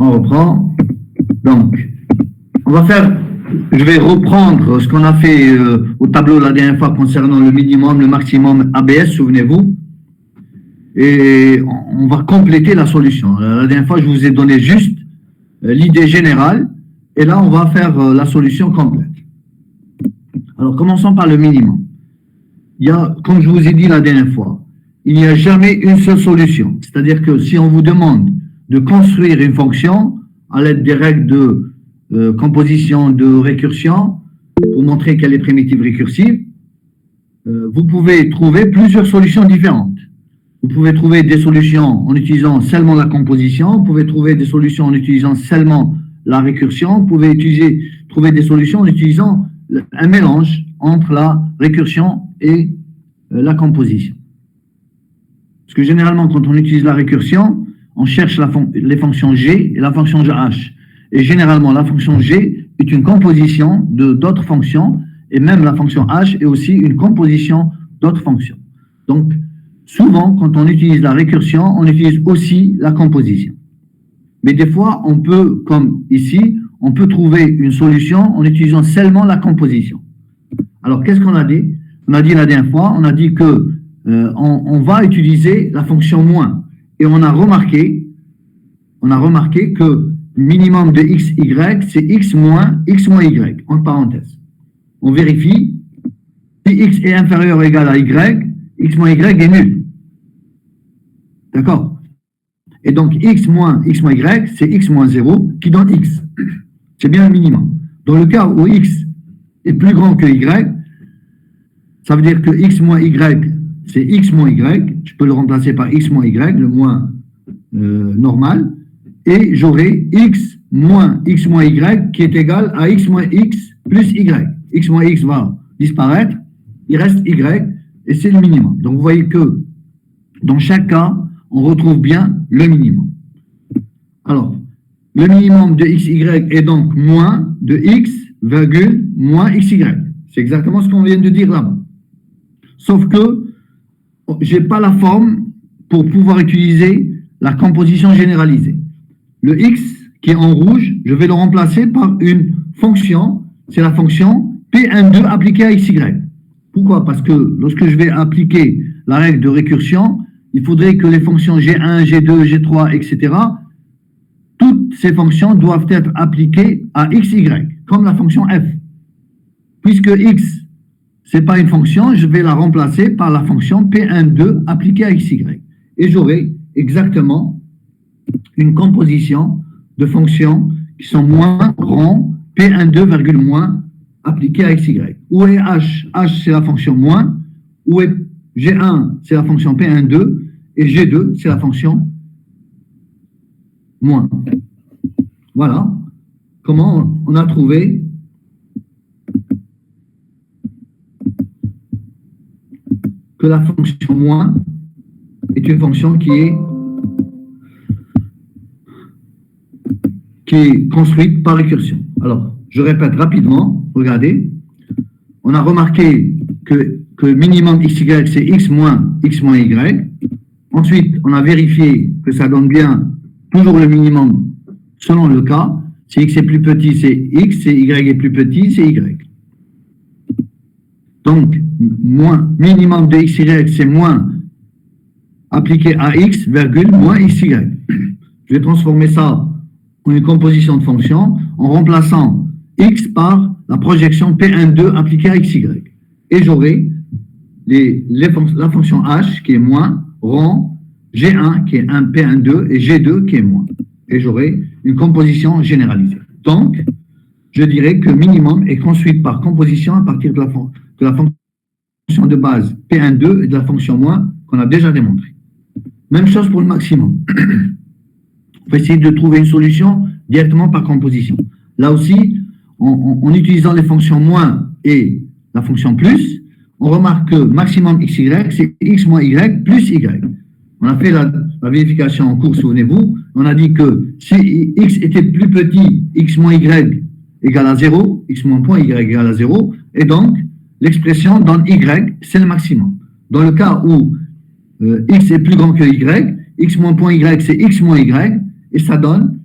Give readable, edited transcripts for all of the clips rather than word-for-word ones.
On reprend. Donc, je vais reprendre ce qu'on a fait au tableau la dernière fois concernant le minimum, le maximum ABS, souvenez-vous. Et on va compléter la solution. La dernière fois, je vous ai donné juste l'idée générale. Et là, on va faire la solution complète. Alors, commençons par le minimum. Il y a, comme je vous ai dit la dernière fois, il n'y a jamais une seule solution. C'est-à-dire que si on vous demande de construire une fonction à l'aide des règles de composition, de récursion, pour montrer qu'elle est primitive récursive, vous pouvez trouver plusieurs solutions différentes. Vous pouvez trouver des solutions en utilisant seulement la composition, vous pouvez trouver des solutions en utilisant seulement la récursion, vous pouvez trouver des solutions en utilisant un mélange entre la récursion et la composition. Parce que généralement, quand on utilise la récursion, on cherche les fonctions g et la fonction h. Et généralement, la fonction g est une composition d'autres fonctions, et même la fonction h est aussi une composition d'autres fonctions. Donc, souvent, quand on utilise la récursion, on utilise aussi la composition. Mais des fois, on peut, comme ici, on peut trouver une solution en utilisant seulement la composition. Alors, qu'est-ce qu'on a dit? On a dit la dernière fois, on a dit que on va utiliser la fonction moins. Et on a remarqué que minimum de x, y, c'est x moins y, entre parenthèses. On vérifie, si x est inférieur ou égal à y, x moins y est nul. D'accord? Et donc, x moins y, c'est x moins 0 qui donne x. C'est bien le minimum. Dans le cas où x est plus grand que y, ça veut dire que x moins y, c'est x moins y. Je peux le remplacer par x moins y, le moins normal. Et j'aurai x moins y qui est égal à x moins x plus y. X moins x va disparaître. Il reste y et c'est le minimum. Donc, vous voyez que dans chaque cas, on retrouve bien le minimum. Alors, le minimum de xy est donc moins de x, virgule, moins xy. C'est exactement ce qu'on vient de dire là-bas. Sauf que je n'ai pas la forme pour pouvoir utiliser la composition généralisée. Le x qui est en rouge, je vais le remplacer par une fonction, c'est la fonction P12 appliquée à xy. Pourquoi? Parce que lorsque je vais appliquer la règle de récursion, il faudrait que les fonctions G1, G2, G3, etc., toutes ces fonctions doivent être appliquées à xy, comme la fonction f. Puisque x, ce n'est pas une fonction, je vais la remplacer par la fonction P12 appliquée à xy. Et j'aurai exactement une composition de fonctions qui sont moins rond P12, virgule moins appliquée à xy. Où est h? H, c'est la fonction moins. Où est G1, c'est la fonction P12. Et G2, c'est la fonction moins. Voilà comment on a trouvé que la fonction moins est une fonction qui est construite par récursion. Alors, je répète rapidement, regardez, on a remarqué que minimum xy, c'est x moins y. Ensuite, on a vérifié que ça donne bien toujours le minimum selon le cas. Si x est plus petit, c'est x, si y est plus petit, c'est y. Donc, minimum de xy, c'est moins appliqué à x, virgule, moins xy. Je vais transformer ça en une composition de fonctions en remplaçant x par la projection P12 appliquée à xy. Et j'aurai la fonction h qui est moins, rond, G1 qui est un P12 et G2 qui est moins. Et j'aurai une composition généralisée. Donc, je dirais que minimum est construite par composition à partir de la fonction de base P12 et de la fonction moins qu'on a déjà démontré. Même chose pour le maximum. On va essayer de trouver une solution directement par composition. Là aussi, en utilisant les fonctions moins et la fonction plus, on remarque que maximum xy, c'est x moins y plus y. On a fait la vérification en cours, souvenez-vous. On a dit que si x était plus petit, x moins y égale à 0, x moins point y égale à 0, et donc l'expression donne y, c'est le maximum. Dans le cas où x est plus grand que y, x moins point y, c'est x moins y, et ça donne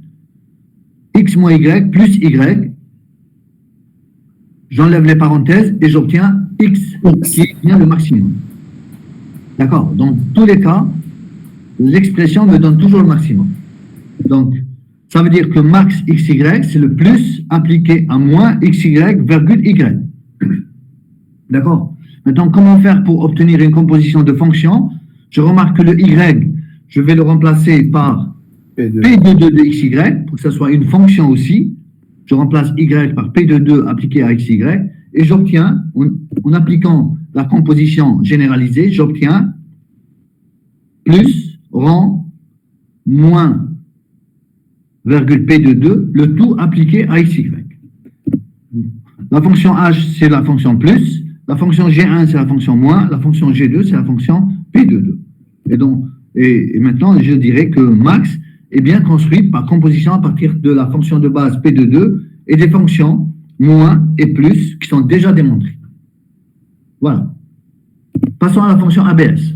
x moins y plus y. J'enlève les parenthèses et j'obtiens x qui est bien le maximum. D'accord? Dans tous les cas, l'expression me donne toujours le maximum. Donc, ça veut dire que max xy, c'est le plus appliqué à moins xy, virgule y. D'accord? Maintenant, comment faire pour obtenir une composition de fonctions? Je remarque que le y, je vais le remplacer par P de 2 de xy, pour que ce soit une fonction aussi. Je remplace y par P de 2 appliqué à xy, et j'obtiens, en appliquant la composition généralisée, j'obtiens plus rang moins virgule P de 2, le tout appliqué à xy. La fonction h, c'est la fonction plus, la fonction g1, c'est la fonction moins, la fonction g2, c'est la fonction P de 2. Et maintenant, je dirais que max est bien construite par composition à partir de la fonction de base P de 2 et des fonctions moins et plus qui sont déjà démontrées. Voilà. Passons à la fonction ABS.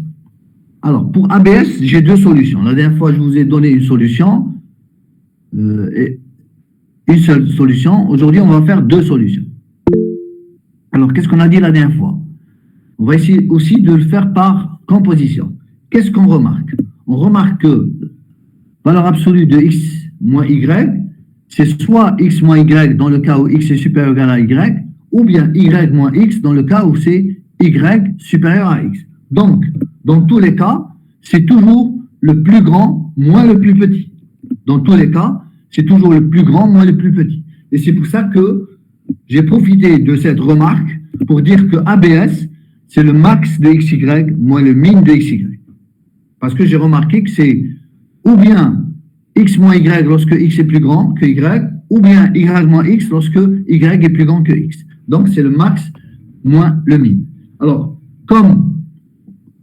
Alors, pour ABS, j'ai deux solutions. La dernière fois, je vous ai donné une solution, et une seule solution. Aujourd'hui, on va faire deux solutions. Alors, qu'est-ce qu'on a dit la dernière fois? On va essayer aussi de le faire par composition. Qu'est-ce qu'on remarque? On remarque que valeur absolue de x moins y, c'est soit x moins y dans le cas où x est supérieur ou égal à y, ou bien y moins x dans le cas où c'est y supérieur à x. Donc, dans tous les cas, c'est toujours le plus grand moins le plus petit. Dans tous les cas, c'est toujours le plus grand moins le plus petit. Et c'est pour ça que j'ai profité de cette remarque pour dire que ABS, c'est le max de xy moins le min de xy. Parce que j'ai remarqué que c'est ou bien x moins y lorsque x est plus grand que y, ou bien y moins x lorsque y est plus grand que x. Donc, c'est le max moins le min. Alors, comme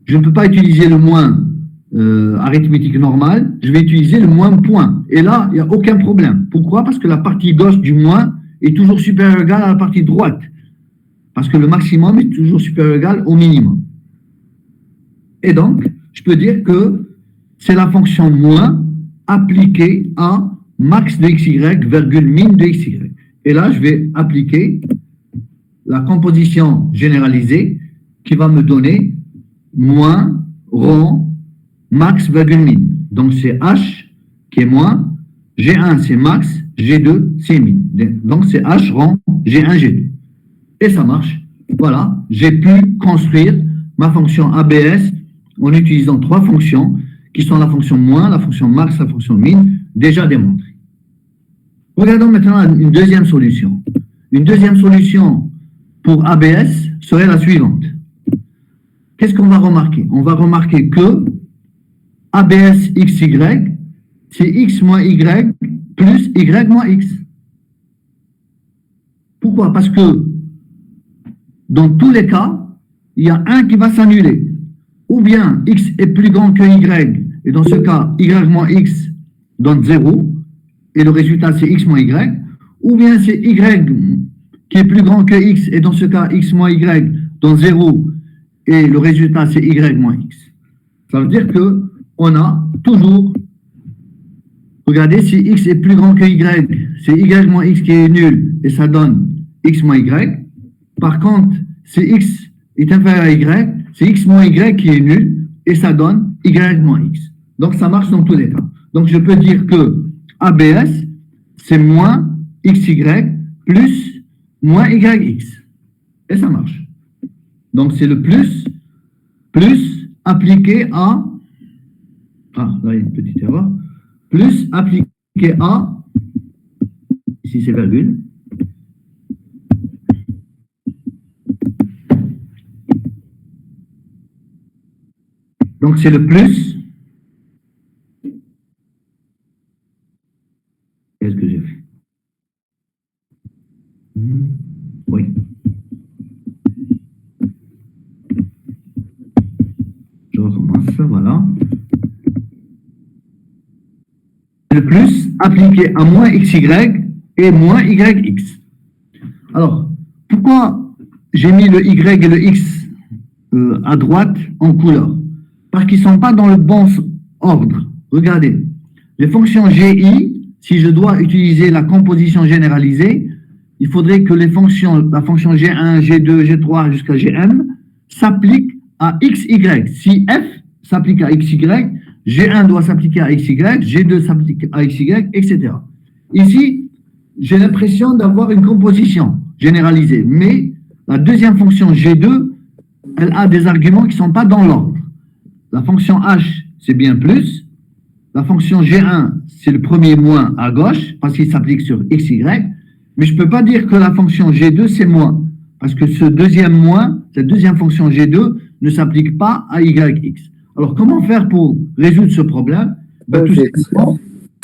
je ne peux pas utiliser le moins arithmétique normale, je vais utiliser le moins point. Et là, il n'y a aucun problème. Pourquoi? Parce que la partie gauche du moins est toujours supérieure ou égale à la partie droite. Parce que le maximum est toujours supérieur ou égal au minimum. Et donc, je peux dire que c'est la fonction moins appliquée à max de xy, virgule min de xy. Et là, je vais appliquer la composition généralisée qui va me donner moins rond max virgule min. Donc, c'est h qui est moins, G1 c'est max, G2 c'est min. Donc, c'est h rond G1, G2. Et ça marche. Voilà, j'ai pu construire ma fonction ABS en utilisant trois fonctions qui sont la fonction moins, la fonction max, la fonction min, déjà démontrées. Regardons maintenant une deuxième solution. Une deuxième solution pour ABS serait la suivante. Qu'est-ce qu'on va remarquer? On va remarquer que ABS XY, c'est x moins y plus y moins x. Pourquoi? Parce que dans tous les cas, il y a un qui va s'annuler. Ou bien x est plus grand que y, et dans ce cas, y moins x donne 0, et le résultat c'est x moins y, ou bien c'est y qui est plus grand que x, et dans ce cas, x moins y donne 0, et le résultat c'est y moins x. Ça veut dire que on a toujours, regardez, si x est plus grand que y, c'est y moins x qui est nul, et ça donne x moins y. Par contre, si x est inférieur à y, c'est x moins y qui est nul, et ça donne y moins x. Donc, ça marche dans tous les cas. Donc, je peux dire que ABS, c'est moins xy plus moins yx. Et ça marche. Donc, c'est le plus appliqué à... Ah, là, il y a une petite erreur. Plus appliqué à... Ici, c'est virgule. Donc, c'est le plus. Qu'est-ce que j'ai fait? Oui. Je recommence, voilà. Le plus appliqué à moins xy et moins yx. Alors, pourquoi j'ai mis le y et le x à droite en couleur? Parce qu'ils ne sont pas dans le bon ordre. Regardez, les fonctions GI, si je dois utiliser la composition généralisée, il faudrait que la fonction G1, G2, G3 jusqu'à Gm s'appliquent à XY. Si F s'applique à XY, G1 doit s'appliquer à XY, G2 s'applique à XY, etc. Ici, j'ai l'impression d'avoir une composition généralisée, mais la deuxième fonction G2, elle a des arguments qui ne sont pas dans l'ordre. La fonction H, c'est bien plus. La fonction G1, c'est le premier moins à gauche, parce qu'il s'applique sur XY. Mais je ne peux pas dire que la fonction G2, c'est moins, parce que ce deuxième moins, cette deuxième fonction G2, ne s'applique pas à YX. Alors, comment faire pour résoudre ce problème? Tout simplement,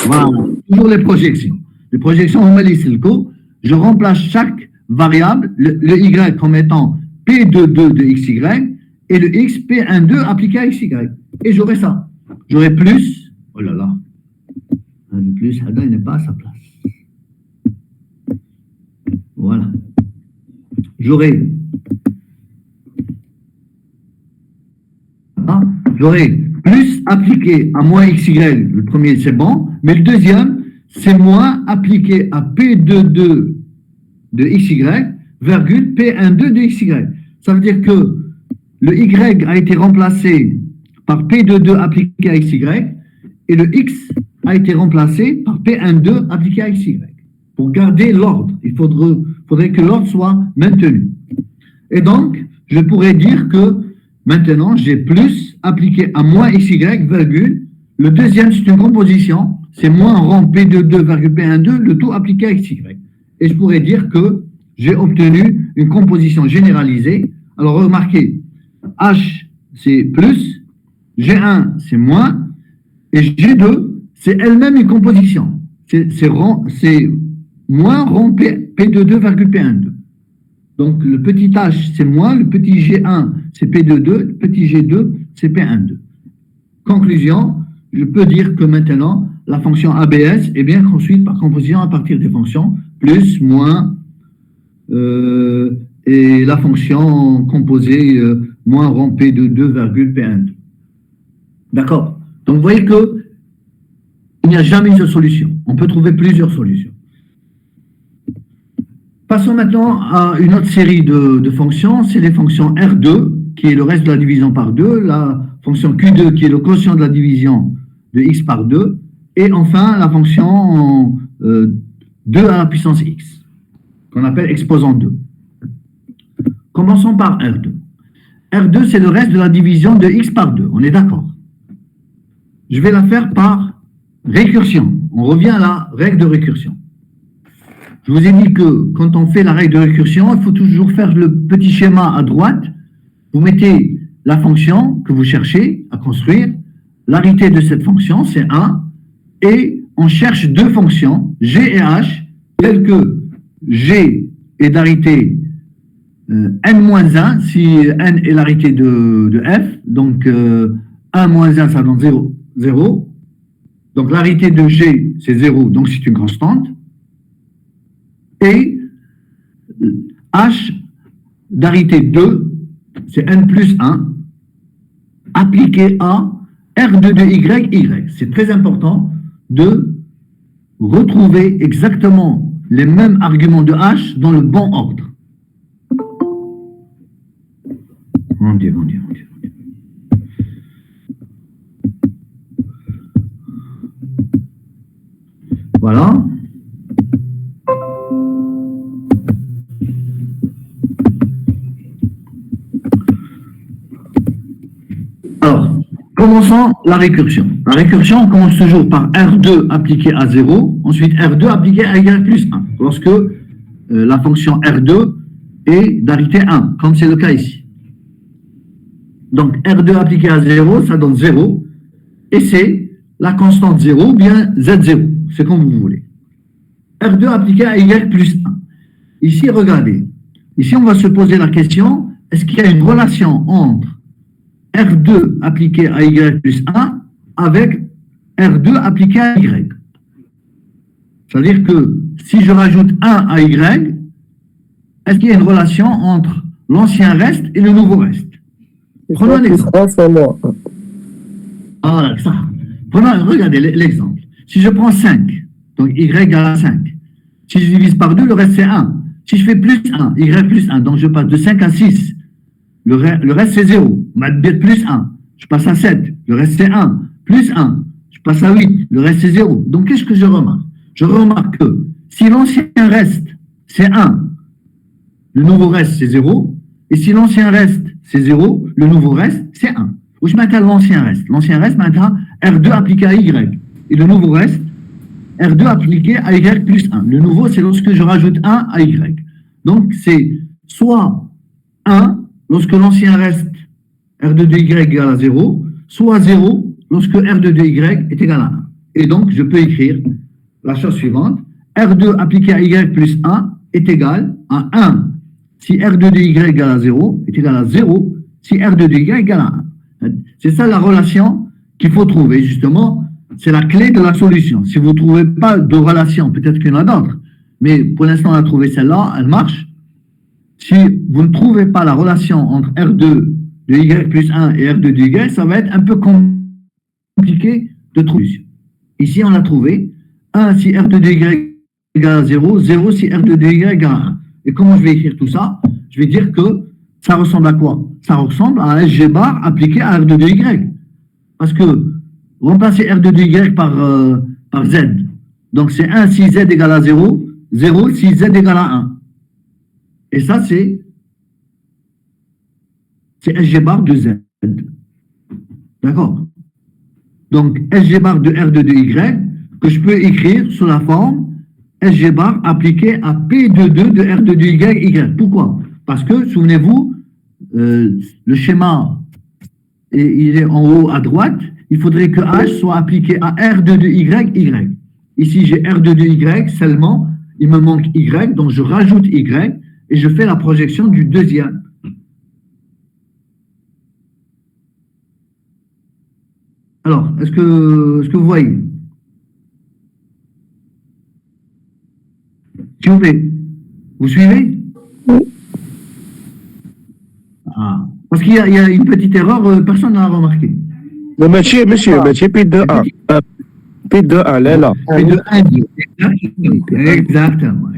voilà, toujours les projections. Les projections, on met les silco. Je remplace chaque variable, le Y comme étant P22 de XY, et le X P12 appliqué à XY. Et j'aurai ça. J'aurai plus, oh là là, le plus, il n'est pas à sa place. Voilà. J'aurai plus appliqué à moins XY, le premier c'est bon, mais le deuxième, c'est moins appliqué à P22 de XY, virgule P12 de XY. Ça veut dire que le Y a été remplacé par P22 appliqué à XY et le X a été remplacé par P12 appliqué à XY. Pour garder l'ordre, il faudrait que l'ordre soit maintenu. Et donc, je pourrais dire que maintenant, j'ai plus appliqué à moins XY, virgule. Le deuxième, c'est une composition, c'est moins rond P22, virgule P12, le tout appliqué à XY. Et je pourrais dire que j'ai obtenu une composition généralisée. Alors, remarquez, H, c'est plus, G1, c'est moins, et G2, c'est elle-même une composition. C'est moins rond P22, virgule P12. Donc, le petit h, c'est moins, le petit G1, c'est P22, le petit G2, c'est P12. Conclusion, je peux dire que maintenant, la fonction ABS est bien construite par composition à partir des fonctions plus, moins, et la fonction composée moins rond P22, virgule P12. D'accord? Donc, vous voyez que il n'y a jamais de solution. On peut trouver plusieurs solutions. Passons maintenant à une autre série de fonctions, c'est les fonctions R2, qui est le reste de la division par 2, la fonction Q2, qui est le quotient de la division de x par 2, et enfin la fonction 2 à la puissance x, qu'on appelle exposant 2. Commençons par R2. R2, c'est le reste de la division de x par 2, on est d'accord. Je vais la faire par récursion. On revient à la règle de récursion. Je vous ai dit que quand on fait la règle de récursion, il faut toujours faire le petit schéma à droite. Vous mettez la fonction que vous cherchez à construire. L'arité de cette fonction, c'est 1. Et on cherche deux fonctions, g et h, telles que g est d'arité n-1, si n est l'arité de f. Donc, 1 moins 1, ça donne 0, 0. Donc, l'arité de g, c'est 0, donc c'est une constante. Et h d'arité 2, c'est n plus 1, appliqué à R2 de y. C'est très important de retrouver exactement les mêmes arguments de h dans le bon ordre. Mon Dieu, mon Dieu, mon Dieu. Voilà. Alors, commençons la récursion. La récursion, on commence toujours par R2 appliqué à 0, ensuite R2 appliqué à Y plus 1, lorsque la fonction R2 est d'arité 1, comme c'est le cas ici. Donc, R2 appliqué à 0, ça donne 0, et c'est la constante 0 ou bien Z0, c'est comme vous voulez. R2 appliqué à Y plus 1. Ici, regardez. Ici, on va se poser la question, est-ce qu'il y a une relation entre R2 appliqué à Y plus 1 avec R2 appliqué à Y? C'est-à-dire que si je rajoute 1 à Y, est-ce qu'il y a une relation entre l'ancien reste et le nouveau reste? Prenons un exemple. Ah, ça. Regardez l'exemple. Si je prends 5, Donc, y égale à 5. Si je divise par 2, le reste, c'est 1. Si je fais plus 1, y plus 1, donc je passe de 5 à 6. Le reste, c'est 0. Madbir plus 1. Je passe à 7. Le reste, c'est 1. Plus 1. Je passe à 8. Le reste, c'est 0. Donc, qu'est-ce que je remarque? Je remarque que si l'ancien reste, c'est 1, le nouveau reste, c'est 0. Et si l'ancien reste, c'est 0, le nouveau reste, c'est 1. Où je m'attends l'ancien reste. L'ancien reste, maintenant, R2 appliqué à Y. Et le nouveau reste, R2 appliqué à Y plus 1. Le nouveau, c'est lorsque je rajoute 1 à Y. Donc, c'est soit 1 lorsque l'ancien reste R2 de Y égale à 0, soit 0 lorsque R2 de Y est égal à 1. Et donc, je peux écrire la chose suivante. R2 appliqué à Y plus 1 est égal à 1 si R2 de Y égale à 0 est égal à 0 si R2 de Y égale à 1. C'est ça la relation qu'il faut trouver, justement. C'est la clé de la solution. Si vous ne trouvez pas de relation, peut-être qu'il y en a d'autres, mais pour l'instant, on a trouvé celle-là, elle marche. Si vous ne trouvez pas la relation entre R2 de Y plus 1 et R2 de Y, ça va être un peu compliqué de trouver. Ici, on l'a trouvé. 1 si R2 de Y égale à 0, 0 si R2 de Y égale à 1. Et comment je vais écrire tout ça? Je vais dire que ça ressemble à quoi? Ça ressemble à un SG bar appliqué à R2 de Y. Parce que remplacer R2 de Y par Z. Donc, c'est 1 si Z égale à 0, 0 si Z égale à 1. Et ça, c'est SG bar de Z. D'accord? Donc, SG bar de R2 de Y, que je peux écrire sous la forme SG bar appliqué à P22 de R2 de Y. Pourquoi? Parce que, souvenez-vous, le schéma, il est en haut à droite, il faudrait que H soit appliqué à R2 de Y. Ici, j'ai R2 de Y seulement, il me manque Y, donc je rajoute Y et je fais la projection du deuxième. Alors, est-ce que vous voyez? S'il vous plaît, vous suivez? Oui. Ah, parce qu'il y a une petite erreur, personne n'a remarqué. Le monsieur, P2A. P2A, là. P2A, exactement.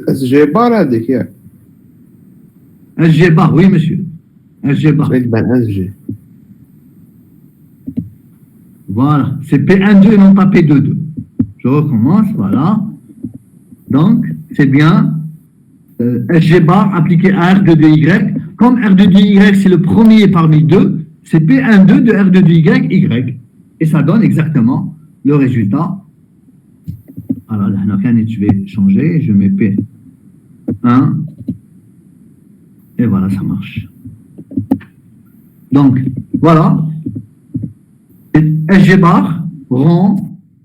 SG bar هذيك ياك SG bar, oui monsieur. SG bar. SG. Voilà, c'est P12 et non pas P22. Je recommence, voilà. Donc, c'est bien SG bar appliqué à R2 de Y. Comme R2 de Y, c'est le premier parmi deux, c'est P12 de R2 de Y. Et ça donne exactement le résultat. Alors là, je vais changer, je mets P1. Et voilà, ça marche. Donc, voilà. SG bar rend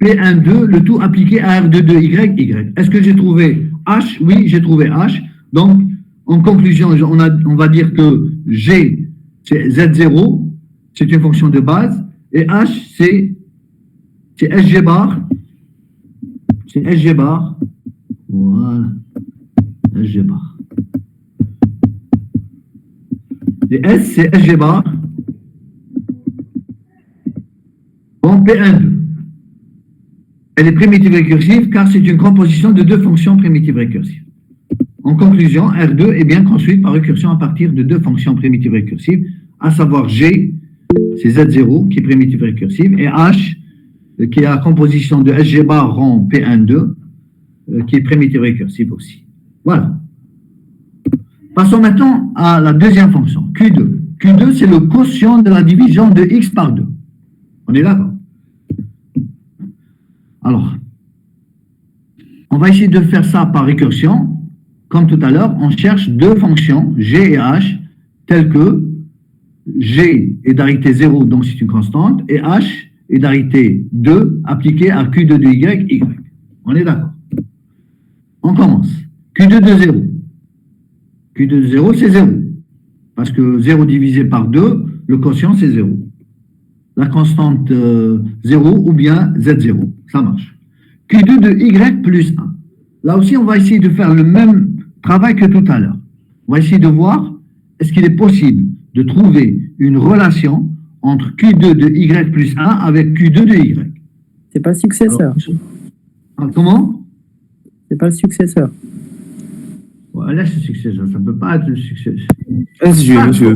P12, le tout appliqué à R2 de Y. Est-ce que j'ai trouvé H? Oui, j'ai trouvé H. Donc, en conclusion, on va dire que G, c'est Z0, c'est une fonction de base, et H, c'est SG bar. C'est SG bar. Voilà. SG bar. Et S, c'est SG bar. Bon, P12. Elle est primitive récursive car c'est une composition de deux fonctions primitives récursives. En conclusion, R2 est bien construite par récursion à partir de deux fonctions primitives récursives, à savoir G, c'est Z0 qui est primitive récursive, et H, qui est la composition de SG bar rond P12, qui est primitive récursive aussi. Voilà. Passons maintenant à la deuxième fonction, Q2. Q2, c'est le quotient de la division de X par 2. On est d'accord? Alors, on va essayer de faire ça par récursion. Comme tout à l'heure, on cherche deux fonctions, G et H, telles que G est d'arité 0, donc c'est une constante, et H est d'arité 2, appliquée à Q2 de Y. On est d'accord? On commence. Q2 de 0. Q2 de 0, c'est 0. Parce que 0 divisé par 2, le quotient, c'est 0. La constante 0 ou bien Z0. Ça marche. Q2 de Y plus 1. Là aussi, on va essayer de faire le même travail que tout à l'heure. On va essayer de voir est-ce qu'il est possible de trouver une relation entre Q2 de Y plus 1 avec Q2 de Y. C'est pas le successeur. Ah, comment? C'est pas le successeur. Voilà, c'est successeur. Ça ne peut pas être le successeur. SG, monsieur.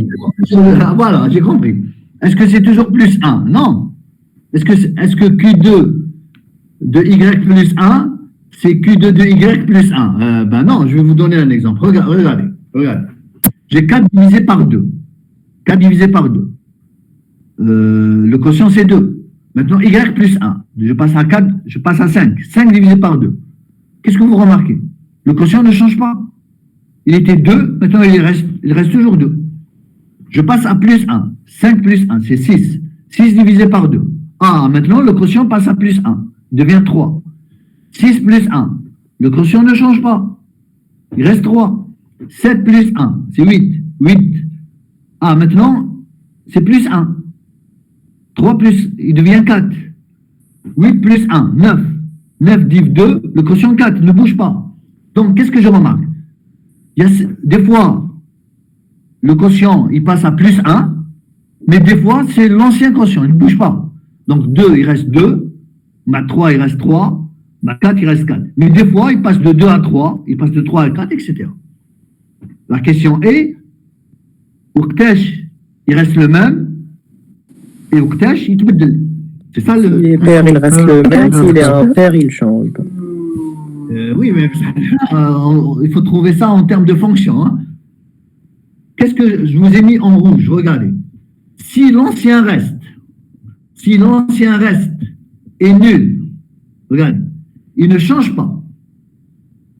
Voilà, j'ai compris. Est-ce que c'est toujours plus 1? Non. Est-ce que Q2 de Y plus 1, c'est Q2 de Y plus 1? Ben non, je vais vous donner un exemple. Regardez. J'ai 4 divisé par 2. 4 divisé par 2. Le quotient, c'est 2. Maintenant, Y plus 1. Je passe à 4, je passe à 5. 5 divisé par 2. Qu'est-ce que vous remarquez? Le quotient ne change pas. Il était 2, maintenant il reste toujours 2. Je passe à plus 1. 5 plus 1, c'est 6. 6 divisé par 2. Ah, maintenant le quotient passe à plus 1. Il devient 3. 6 plus 1. Le quotient ne change pas. Il reste 3. 7 plus 1, c'est 8. 8. Ah, maintenant, c'est plus 1. 3 plus, il devient 4. 8 plus 1, 9. 9 div 2, le quotient 4, ne bouge pas. Donc, qu'est-ce que je remarque? Il y a, des fois, le quotient, il passe à plus 1, mais des fois, c'est l'ancien quotient, il ne bouge pas. Donc, 2, il reste 2. Ma 3, il reste 3. Ma 4, il reste 4. Mais des fois, il passe de 2 à 3, il passe de 3 à 4, etc. La question est, Uqtash, il reste le même, et Uqtash, il تبدل. C'est ça le... Si les paires, il reste le même. S'il est impair, il change. Oui, mais il faut trouver ça en termes de fonction. Hein. Qu'est-ce que je vous ai mis en rouge? Regardez. Si l'ancien reste est nul, regardez, il ne change pas.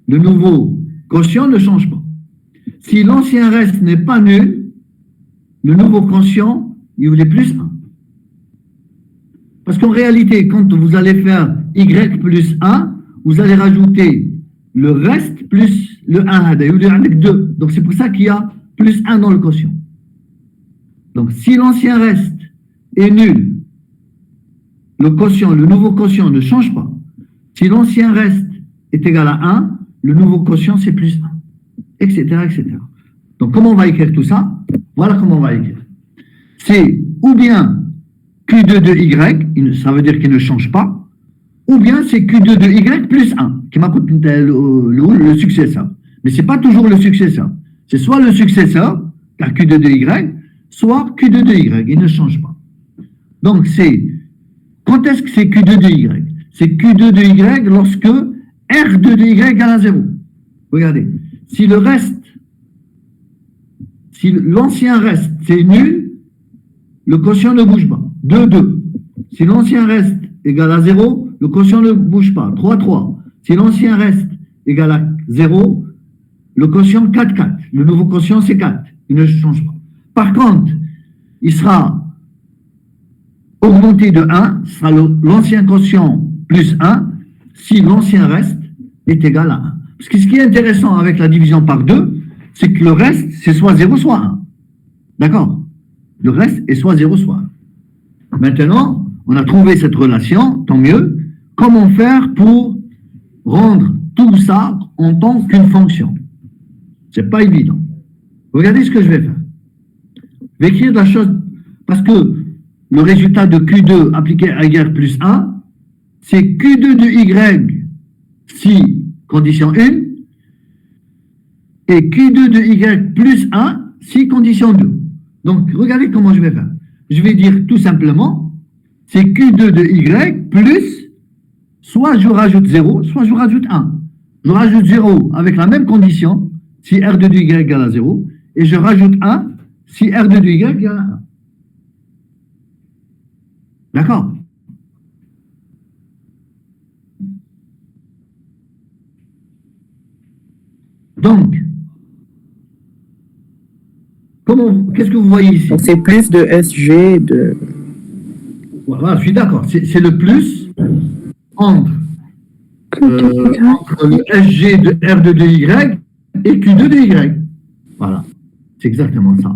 Le nouveau quotient ne change pas. Si l'ancien reste n'est pas nul, le nouveau quotient, il est plus 1. Parce qu'en réalité, quand vous allez faire y plus 1, vous allez rajouter le reste plus le 1. Il y en a 2. Donc c'est pour ça qu'il y a plus 1 dans le quotient. Donc si l'ancien reste est nul, le nouveau quotient ne change pas. Si l'ancien reste est égal à 1, le nouveau quotient c'est plus 1. Etc. etc. Donc comment on va écrire tout ça? Voilà comment on va écrire. C'est ou bien Q2 de Y, ça veut dire qu'il ne change pas, ou bien c'est Q2 de Y plus 1, qui m'a le successeur. Mais ce n'est pas toujours le successeur. C'est soit le successeur, car Q2 de Y, soit Q2 de Y, il ne change pas. Donc quand est-ce que c'est Q2 de Y? C'est Q2 de Y lorsque R2 de Y égale à 0. Regardez, si l'ancien reste, c'est nul, le quotient ne bouge pas. 2, 2. Si l'ancien reste égal à 0, le quotient ne bouge pas. 3, 3. Si l'ancien reste égal à 0, le quotient 4, 4. Le nouveau quotient, c'est 4. Il ne change pas. Par contre, il sera augmenté de 1, ce sera l'ancien quotient plus 1, si l'ancien reste est égal à 1. Parce que ce qui est intéressant avec la division par 2, c'est que le reste, c'est soit 0, soit 1. D'accord? Le reste est soit 0, soit 1. Maintenant, on a trouvé cette relation, tant mieux. Comment faire pour rendre tout ça en tant qu'une fonction? C'est pas évident. Regardez ce que je vais faire. Je vais écrire la chose, parce que le résultat de Q2 appliqué à Y plus 1, c'est Q2 de Y si condition 1, et Q2 de Y plus 1 si condition 2. Donc, regardez comment je vais faire. Je vais dire tout simplement, c'est Q2 de Y plus, soit je rajoute 0, soit je rajoute 1. Je rajoute 0 avec la même condition, si R2 de Y égale à 0, et je rajoute 1 si R2 de Y égale à 1. D'accord? Donc, qu'est-ce que vous voyez ici? Donc c'est plus de SG de... Voilà, je suis d'accord. C'est le plus entre le SG de R2 de Y et Q2 de Y. Voilà, c'est exactement ça.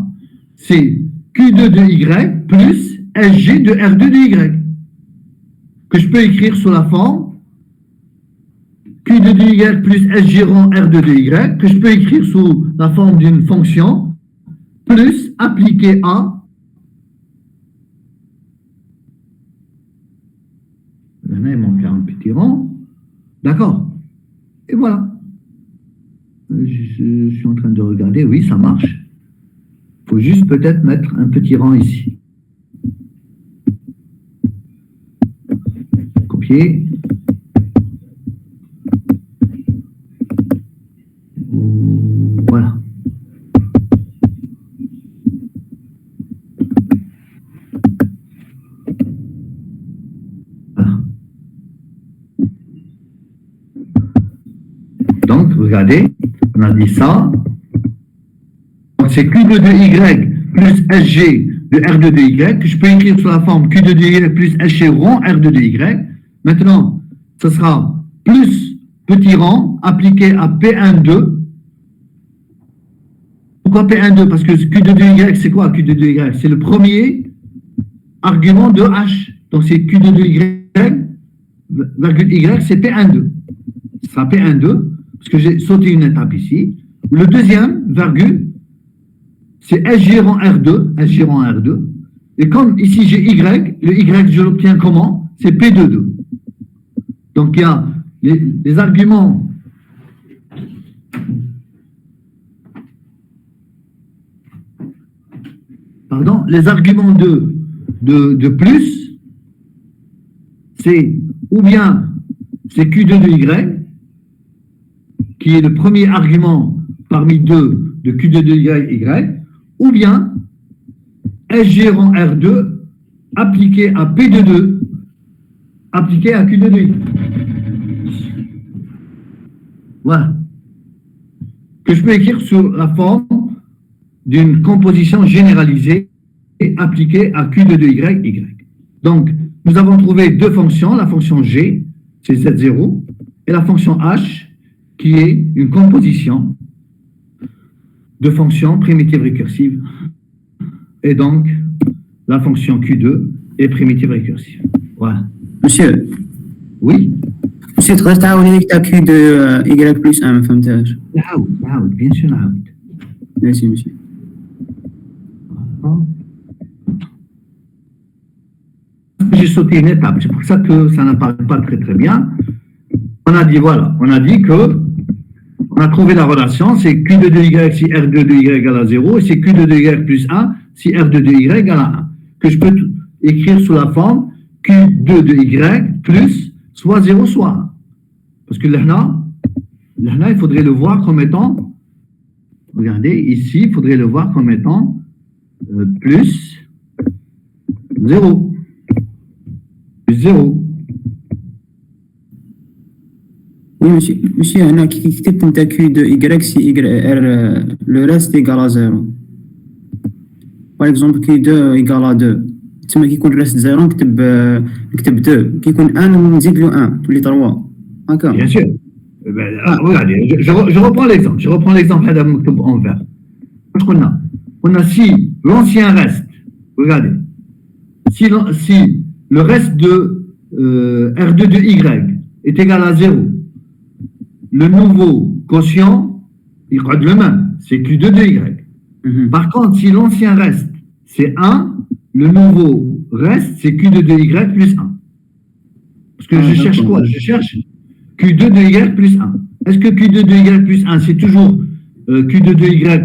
C'est Q2 de Y plus SG de R2 de Y, que je peux écrire sous la forme Q2 de Y plus SG rond R2 de Y, que je peux écrire sous la forme d'une fonction, plus appliqué à Là, il manque un petit rang. D'accord. Et voilà. Je suis en train de regarder. Oui, ça marche. Il faut juste peut-être mettre un petit rang ici. Copier. Voilà. Voilà. Donc, regardez, on a dit ça. Donc, c'est Q de 2Y plus SG de R de 2Y que je peux écrire sous la forme Q de 2Y plus SG rond R de 2Y. Maintenant, ce sera plus petit rang appliqué à P12. Pourquoi P12? Parce que Q de 2Y, c'est quoi Q de 2Y? C'est le premier argument de H. Donc, c'est Q de 2Y, virgule Y, c'est P12. Ce sera P12, parce que j'ai sauté une étape ici. Le deuxième, virgule, c'est SG rang R2, SG rang R2. Et comme ici j'ai Y, le Y, je l'obtiens comment? C'est P de 2. Donc, il y a les arguments. Pardon, les arguments de plus, c'est ou bien c'est Q de 2Y, qui est le premier argument parmi deux de Q de 2Y, ou bien SG rang R2 appliqué à P de 2, appliqué à Q de 2Y. Voilà. Que je peux écrire sous la forme d'une composition généralisée et appliquée à Q de 2Y. Donc, nous avons trouvé deux fonctions, la fonction G, c'est Z0, et la fonction H, qui est une composition de fonctions primitives récursives. Et donc, la fonction Q2 est primitive récursive. Voilà. Monsieur, Oui. monsieur, تقدر تعاود لي تاع Q de Y plus 1 ما فهمتهاش. نعاود bien sûr نعاود. Merci monsieur. J'ai sauté une étape, c'est pour ça que ça n'apparaît pas très très bien. On a dit voilà, on a dit que on a trouvé la relation, c'est Q de 2Y si R de 2Y égale à 0, et c'est Q de 2Y plus 1 si R de 2Y égale à 1. Que je peux écrire sous la forme Q2 de Y plus soit 0 soit 1. Parce que là, il faudrait le voir comme étant, regardez, ici, il faudrait le voir comme étant plus 0. Plus 0. Oui monsieur, monsieur هنا كي كتبت انت Q de Y si Y R le reste égal à 0. Par exemple Q2 égal à 2. تسمى كي يكون الريست 0 نكتب 2 كي يكون 1 نزيد له 1 تولي 3 هكا. Bien sûr. Regardez, je reprends l'exemple. Je reprends l'exemple en vert. On a si l'ancien reste, regardez, si le reste de R2 de Y est égal à 0, le nouveau quotient, il reste le même, c'est Q2 de Y. Par contre, si l'ancien reste, c'est 1, le nouveau reste, c'est Q2 de Y plus 1. Parce que je cherche quoi? Je cherche Q2 de Y plus 1. Est-ce que Q2 de Y plus 1, c'est toujours Q2 de Y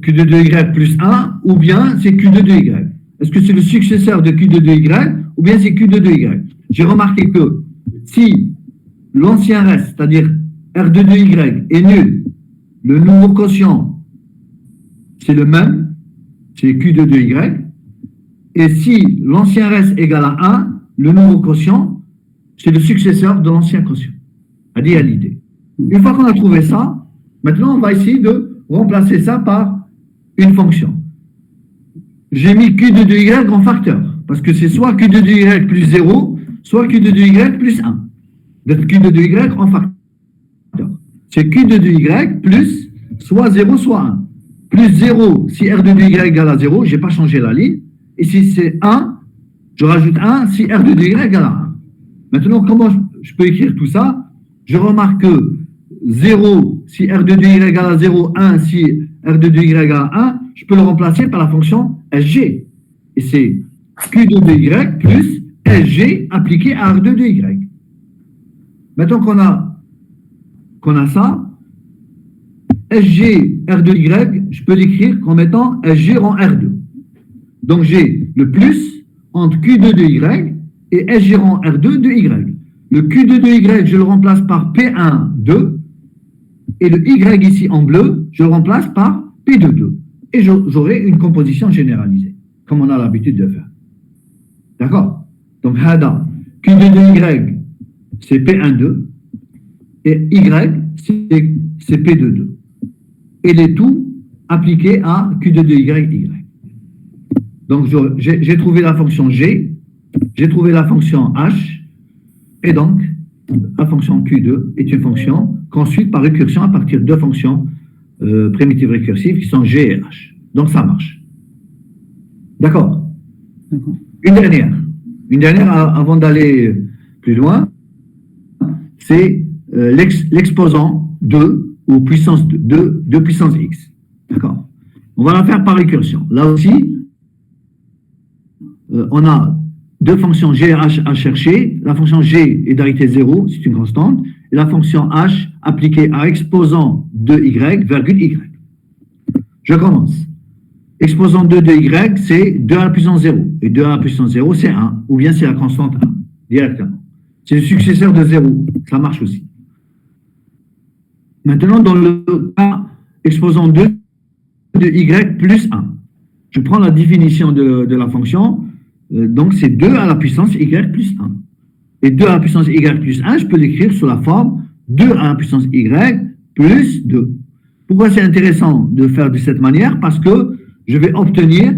Q2 de Y plus 1, ou bien c'est Q2 de Y? Est-ce que c'est le successeur de Q2 de Y, ou bien c'est Q2 de Y? J'ai remarqué que si l'ancien reste, c'est-à-dire R2 de Y, est nul, le nouveau quotient, c'est le même, c'est Q2 de Y, et si l'ancien reste égal à 1, le nouveau quotient, c'est le successeur de l'ancien quotient. À l'idée. Une fois qu'on a trouvé ça, maintenant on va essayer de remplacer ça par une fonction. J'ai mis Q2 de Y en facteur, parce que c'est soit Q2 de Y plus 0, soit Q2 de Y plus 1. Donc Q2 de Y en facteur. C'est Q2 de Y plus soit 0, soit 1. Plus 0 si R2 de Y égale à 0, je n'ai pas changé la ligne. Et si c'est 1, je rajoute 1 si R2 de Y égale à 1. Maintenant, comment je peux écrire tout ça? Je remarque que 0 si R2 de Y égale à 0, 1 si R2 de Y égale à 1, je peux le remplacer par la fonction SG. Et c'est Q2 de Y plus SG appliqué à R2 de Y. Maintenant qu'on a ça, SG R2 de Y, je peux l'écrire comme étant SG rang R2. Donc j'ai le plus entre Q2 de Y et SG rang R2 de Y. Le Q2 de Y, je le remplace par P1, 2. Et le Y ici en bleu, je le remplace par P2, 2. Et j'aurai une composition généralisée, comme on a l'habitude de faire. D'accord? Donc, Hada, Q2 de Y, c'est P1, 2. Et Y, c'est P2, 2. Et les tout appliqués à Q2 de Y, Y. Donc, j'ai trouvé la fonction G, j'ai trouvé la fonction H, et donc, la fonction Q2 est une fonction construite par récursion à partir de fonctions primitives récursives qui sont G et H. Donc, ça marche. D'accord? Une dernière avant d'aller plus loin, c'est l'exposant 2 ou puissance 2 de puissance x. D'accord? On va la faire par récursion. Là aussi, on a deux fonctions g et h à chercher. La fonction g est d'arrêté 0, c'est une constante, et la fonction h appliquée à exposant de y, virgule y. Je commence. Exposant 2 de y, c'est 2 à la puissance 0. Et 2 à la puissance 0, c'est 1. Ou bien c'est la constante 1, directement. C'est le successeur de 0. Ça marche aussi. Maintenant, dans le cas exposant 2 de y plus 1, je prends la définition de la fonction. Donc, c'est 2 à la puissance y plus 1. Et 2 à la puissance y plus 1, je peux l'écrire sous la forme 2 à la puissance y plus 2. Pourquoi c'est intéressant de faire de cette manière? Parce que je vais obtenir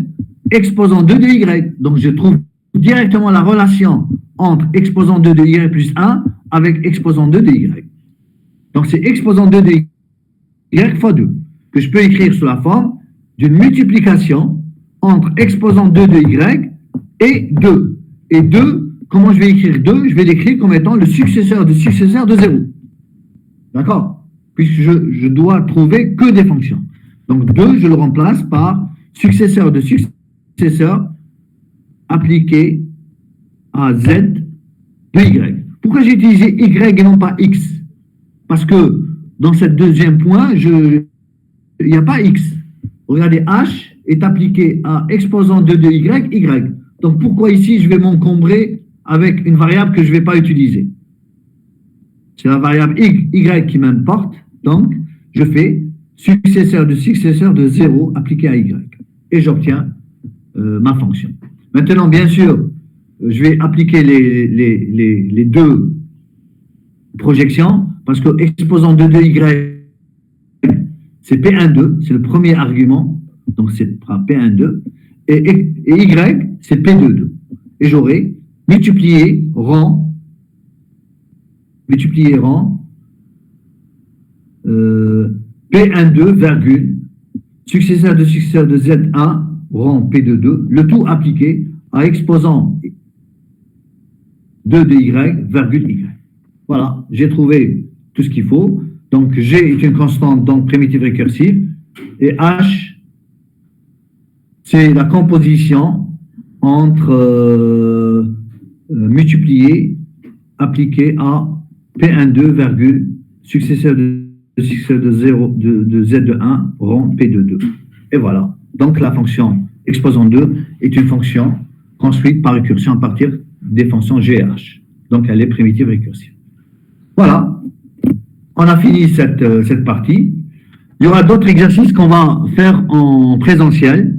exposant 2 de y. Donc, je trouve directement la relation entre exposant 2 de y plus 1 avec exposant 2 de y. Donc, c'est exposant 2 de y fois 2 que je peux écrire sous la forme d'une multiplication entre exposant 2 de y et 2. Et 2, comment je vais écrire 2? Je vais l'écrire comme étant le successeur de 0. D'accord? Puisque je dois trouver que des fonctions. Donc 2, je le remplace par successeur de successeur appliqué à z de y. Pourquoi j'ai utilisé y et non pas x? Parce que dans ce deuxième point, il n'y a pas x. Regardez, h est appliqué à exposant 2 de y. Donc, pourquoi ici, je vais m'encombrer avec une variable que je ne vais pas utiliser? C'est la variable y qui m'importe. Donc, je fais successeur de 0 appliqué à y. Et j'obtiens ma fonction. Maintenant, bien sûr, je vais appliquer les deux projections parce que exposant 2 de y, c'est P1,2, c'est le premier argument. Donc, c'est P1,2. Et y, c'est P2,2. Et j'aurai multiplié rang P1,2, virgule, successeur de Z1, rang P2,2, le tout appliqué à exposant 2 de y, virgule y. Voilà, j'ai trouvé tout ce qu'il faut. Donc, G est une constante, donc primitive récursive, et H, c'est la composition entre multiplié, appliqué à P1,2, virgule, successeur de 0 de Z de 1, rang P2,2. Et voilà. Donc, la fonction exposant 2 est une fonction construite par récursion à partir des fonctions G et H. Donc, elle est primitive récursive. Voilà. On a fini cette partie. Il y aura d'autres exercices qu'on va faire en présentiel.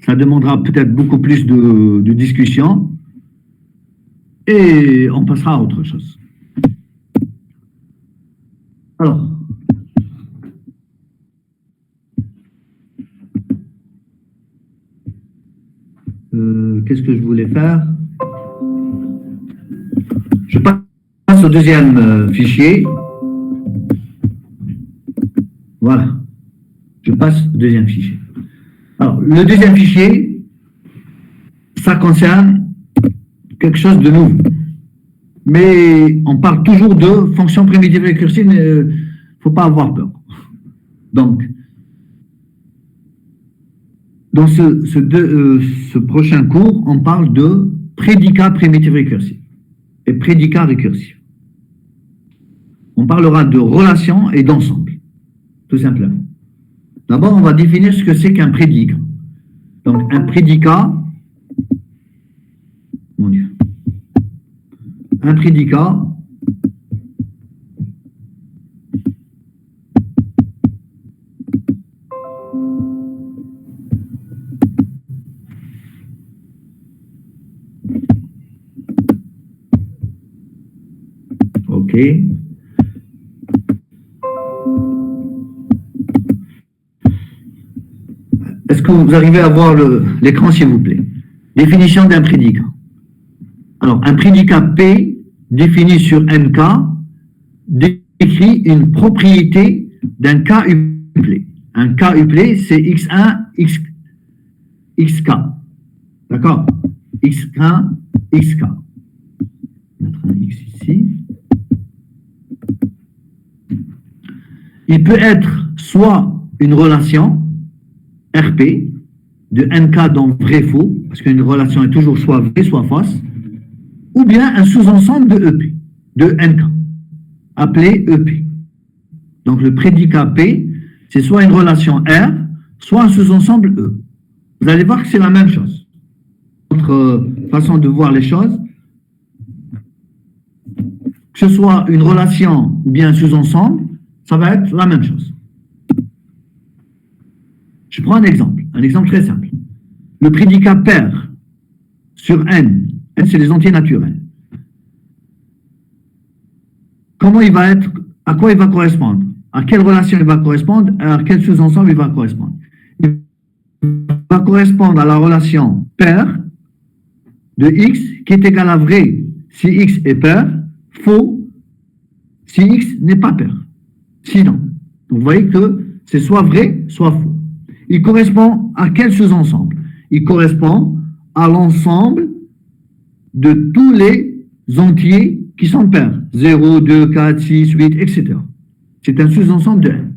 Ça demandera peut-être beaucoup plus de discussion. Et on passera à autre chose. Alors. Qu'est-ce que je voulais faire? Je passe au deuxième fichier. Voilà. Je passe au deuxième fichier. Alors, le deuxième fichier, ça concerne quelque chose de nouveau. Mais on parle toujours de fonctions primitives récursives, mais il ne faut pas avoir peur. Donc, dans ce prochain cours, on parle de prédicat primitif récursif et prédicat récursif. On parlera de relation et d'ensemble, tout simplement. D'abord, on va définir ce que c'est qu'un prédicat. Donc, un prédicat, mon Dieu, un prédicat, ok. Est-ce que vous arrivez à voir l'écran, s'il vous plaît? Définition d'un prédicat. Alors, un prédicat P défini sur MK décrit une propriété d'un K uplé. Un K uplé, c'est X1, XK. D'accord? X1, XK. On va mettre un X ici. Il peut être soit une relation RP de NK dans vrai-faux, parce qu'une relation est toujours soit vraie, soit fausse, ou bien un sous-ensemble de EP, de NK, appelé EP. Donc le prédicat P, c'est soit une relation R, soit un sous-ensemble E. Vous allez voir que c'est la même chose. Notre façon de voir les choses, que ce soit une relation ou bien un sous-ensemble, ça va être la même chose. Je prends un exemple très simple. Le prédicat pair sur N c'est les entiers naturels. Comment il va être, à quoi il va correspondre? À quelle relation il va correspondre? À quel sous-ensemble il va correspondre? Il va correspondre à la relation pair de X qui est égale à vrai si X est pair, faux si X n'est pas pair. Sinon, vous voyez que c'est soit vrai, soit faux. Il correspond à quel sous-ensemble? Il correspond à l'ensemble de tous les entiers qui sont pairs. 0, 2, 4, 6, 8, etc. C'est un sous-ensemble de N.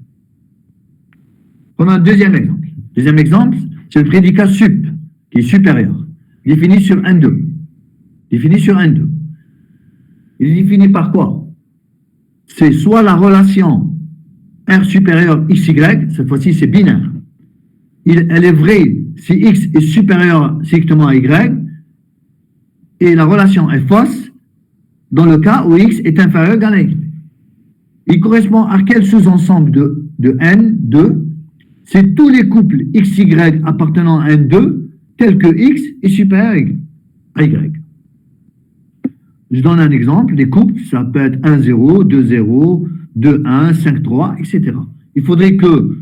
Prenons un deuxième exemple. Deuxième exemple, c'est le prédicat sup, qui est supérieur, défini sur N2. Défini sur N2. Il est défini par quoi? C'est soit la relation R supérieur XY, cette fois-ci c'est binaire. Elle est vraie si X est supérieur strictement à Y, et la relation est fausse dans le cas où X est inférieur ou égal à Y. Il correspond à quel sous-ensemble de N2? C'est tous les couples XY appartenant à N2 tels que X est supérieur à Y. Je donne un exemple. Les couples, ça peut être 1, 0, 2, 0, 2, 1, 5, 3, etc. Il faudrait que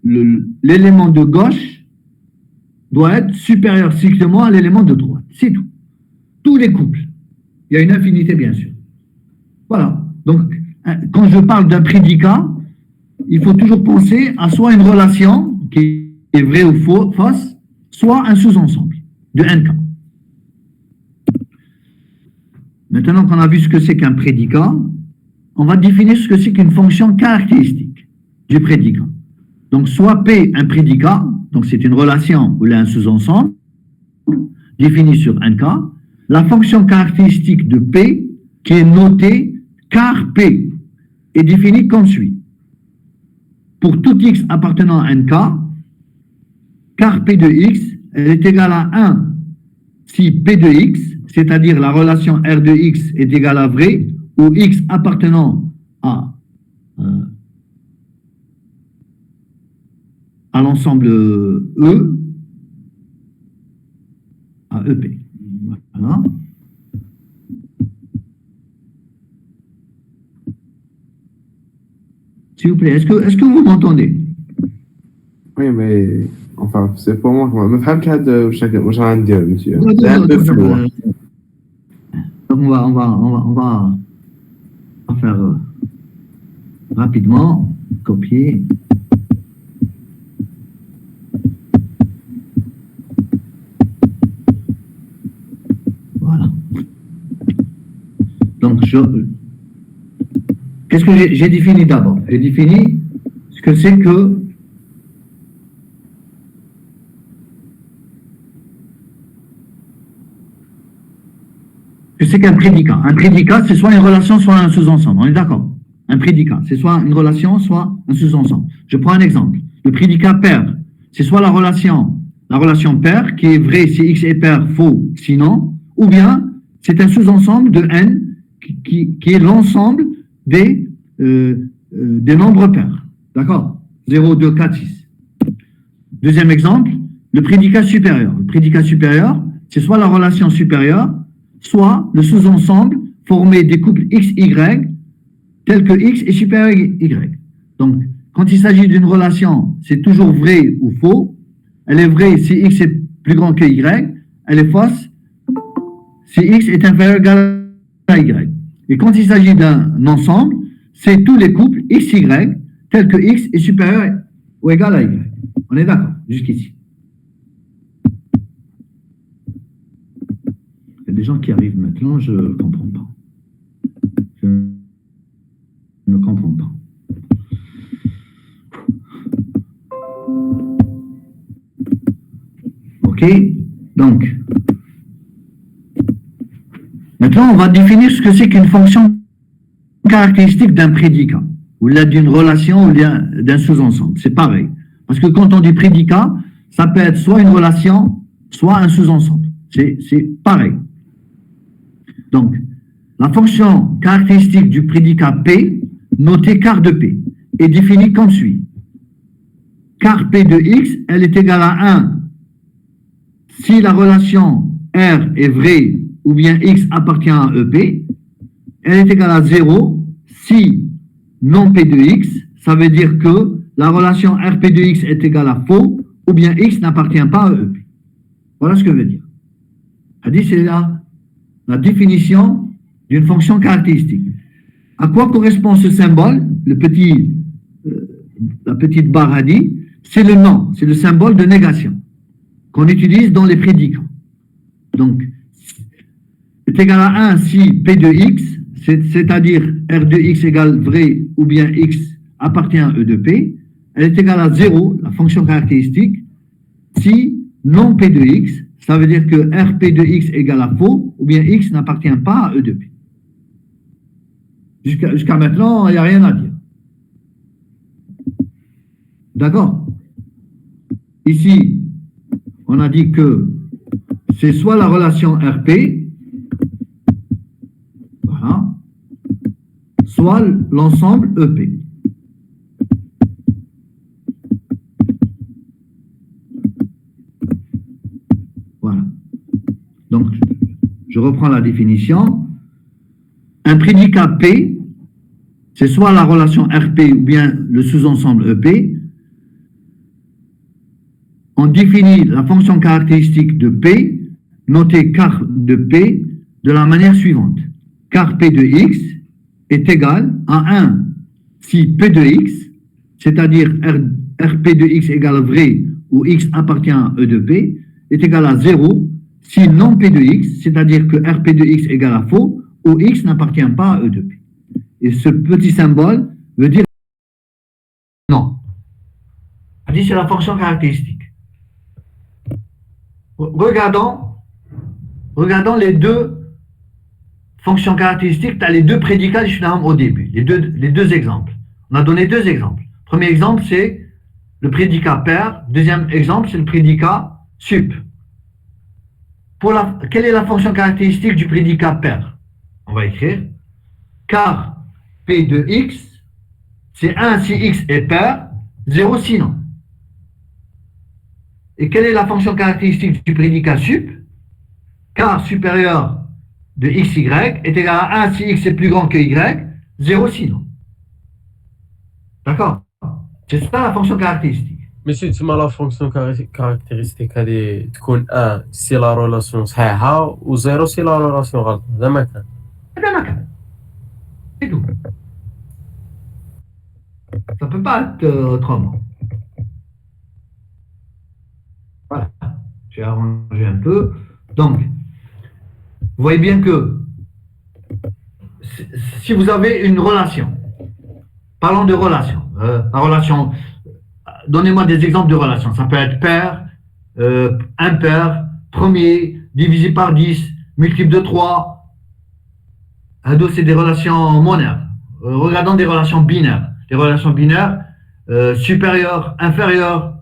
l'élément de gauche doit être supérieur strictement à l'élément de droite. C'est tout. Tous les couples. Il y a une infinité, bien sûr. Voilà. Donc, quand je parle d'un prédicat, il faut toujours penser à soit une relation qui est vraie ou fausse, soit un sous-ensemble de NK. Maintenant qu'on a vu ce que c'est qu'un prédicat, on va définir ce que c'est qu'une fonction caractéristique du prédicat. Donc, soit P, un prédicat, donc c'est une relation où il y a un sous-ensemble, défini sur NK. La fonction caractéristique de P, qui est notée car P, est définie comme suit. Pour tout X appartenant à NK, car P de X, elle est égale à 1 si P de X, c'est-à-dire la relation R de X est égale à vrai, ou X appartenant à l'ensemble E, à EP. Voilà. S'il vous plaît, est-ce que vous m'entendez? Oui, mais enfin, c'est pour moi. ما فهمتش هذا واش غندير monsieur. C'est un peu flou. Donc on va faire rapidement, copier. Voilà. Donc qu'est-ce que j'ai défini d'abord? J'ai défini ce que c'est que c'est qu'un prédicat? Un prédicat, c'est soit une relation, soit un sous-ensemble. On est d'accord? Un prédicat, c'est soit une relation, soit un sous-ensemble. Je prends un exemple. Le prédicat pair, c'est soit la relation pair, qui est vraie si X est pair, faux sinon, ou bien c'est un sous-ensemble de N qui est l'ensemble des nombres pairs. D'accord? 0, 2, 4, 6. Deuxième exemple, le prédicat supérieur. Le prédicat supérieur, c'est soit la relation supérieure, soit le sous-ensemble formé des couples X, Y, tels que X est supérieur à Y. Donc, quand il s'agit d'une relation, c'est toujours vrai ou faux. Elle est vraie si X est plus grand que Y. Elle est fausse si X est inférieur ou égal à Y. Et quand il s'agit d'un ensemble, c'est tous les couples X, Y, tels que X est supérieur ou égal à Y. On est d'accord jusqu'ici? Il y a des gens qui arrivent maintenant, je ne comprends pas. Je ne comprends pas. Ok? Donc, maintenant, on va définir ce que c'est qu'une fonction caractéristique d'un prédicat, ou d'une relation, ou d'un sous-ensemble. C'est pareil. Parce que quand on dit prédicat, ça peut être soit une relation, soit un sous-ensemble. C'est pareil. Donc, la fonction caractéristique du prédicat P, notée car de P, est définie comme suit. Car P de X, elle est égale à 1 si la relation R est vraie ou bien X appartient à EP. Elle est égale à 0 si non P de X, ça veut dire que la relation RP de X est égale à faux ou bien X n'appartient pas à EP. Voilà ce que je veux dire. C'est la définition d'une fonction caractéristique. À quoi correspond ce symbole? La petite barre a dit, c'est le nom, c'est le symbole de négation qu'on utilise dans les prédicats. Donc, est égal à 1 si P de X, c'est-à-dire R de X égale vrai ou bien X appartient à E de P, elle est égale à 0, la fonction caractéristique, si non P de X, ça veut dire que RP de X égale à faux ou bien X n'appartient pas à E de P. Jusqu'à maintenant, il n'y a rien à dire. D'accord? Ici, on a dit que c'est soit la relation RP, voilà, soit l'ensemble EP. Voilà. Donc, je reprends la définition. Un prédicat P, c'est soit la relation RP ou bien le sous-ensemble EP. On définit la fonction caractéristique de P, notée car de P, de la manière suivante. Car P de X est égal à 1 si P de X, c'est-à-dire RP de X égale vrai ou X appartient à E de P, est égal à 0 si non P de X, c'est-à-dire que RP de X égale à faux ou X n'appartient pas à E de P. Et ce petit symbole veut dire non. C'est la fonction caractéristique. Regardons les deux fonctions caractéristiques, tu as les deux prédicats au début, les deux exemples. On a donné deux exemples. Premier exemple, c'est le prédicat pair. Deuxième exemple, c'est le prédicat sup. Quelle est la fonction caractéristique du prédicat pair? On va écrire car P de X, c'est 1 si X est pair, 0 sinon. Et quelle est la fonction caractéristique du prédicat sup? Car supérieur de xy est égal à 1 si x est plus grand que y, 0 sinon. D'accord? C'est ça la fonction caractéristique. Mais si tu as la fonction caractéristique de 1 c'est la relation صحيحة ou 0 c'est la relation غلط. هذا ما كان. C'est tout. Ça ne peut pas être autrement. Voilà. J'ai arrangé un peu. Donc, vous voyez bien que si vous avez une relation, parlons de relation, la relation, donnez-moi des exemples de relations. Ça peut être pair, impair, premier, divisé par 10, multiple de 3, c'est des relations monaires. Regardons des relations binaires. Les relations binaires, supérieur, inférieur,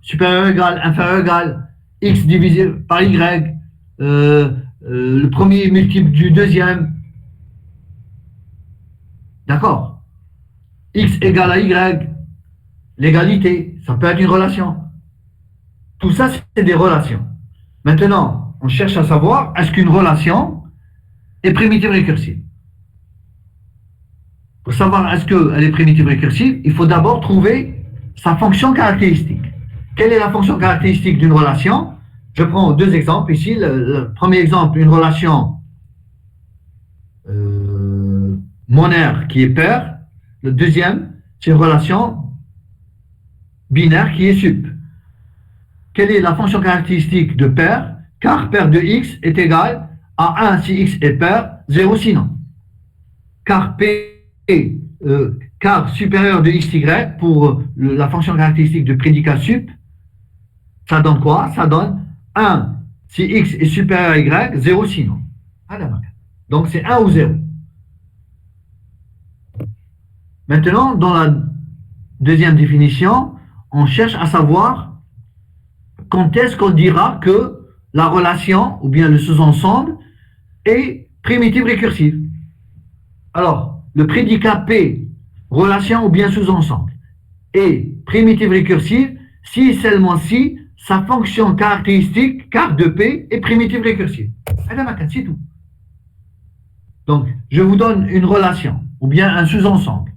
supérieur égal, inférieur égal, x divisé par y, le premier multiple du deuxième. D'accord? X égale à y, l'égalité, ça peut être une relation. Tout ça, c'est des relations. Maintenant, on cherche à savoir, est-ce qu'une relation est primitive récursive? Pour savoir est-ce qu'elle est primitive récursive, il faut d'abord trouver sa fonction caractéristique. Quelle est la fonction caractéristique d'une relation? Je prends deux exemples ici. Le premier exemple, une relation monaire qui est paire. Le deuxième, c'est une relation binaire qui est sup. Quelle est la fonction caractéristique de paire? Car paire de x est égale à 1 si x est paire, 0 sinon. Car car supérieur de xy pour la fonction caractéristique de prédicat sup, ça donne quoi? Ça donne 1 si x est supérieur à y, 0 sinon. Donc c'est 1 ou 0. Maintenant, dans la deuxième définition, on cherche à savoir quand est-ce qu'on dira que la relation ou bien le sous-ensemble est primitive récursive. Alors, le prédicat P, relation ou bien sous-ensemble, est primitive récursive si et seulement si sa fonction caractéristique, car de P, est primitive récursive. C'est tout. Donc, je vous donne une relation ou bien un sous-ensemble.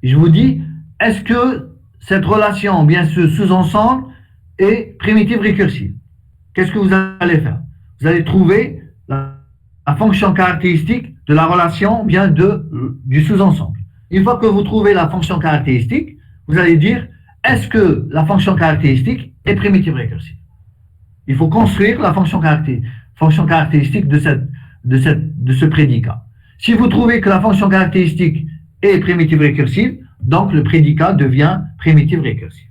Et je vous dis, est-ce que cette relation ou bien ce sous-ensemble est primitive récursive? Qu'est-ce que vous allez faire? Vous allez trouver la fonction caractéristique de la relation ou bien du sous-ensemble. Une fois que vous trouvez la fonction caractéristique, vous allez dire, est-ce que la fonction caractéristique est primitive récursive? Il faut construire la fonction caractéristique de ce prédicat. Si vous trouvez que la fonction caractéristique est primitive récursive, donc le prédicat devient primitive récursive.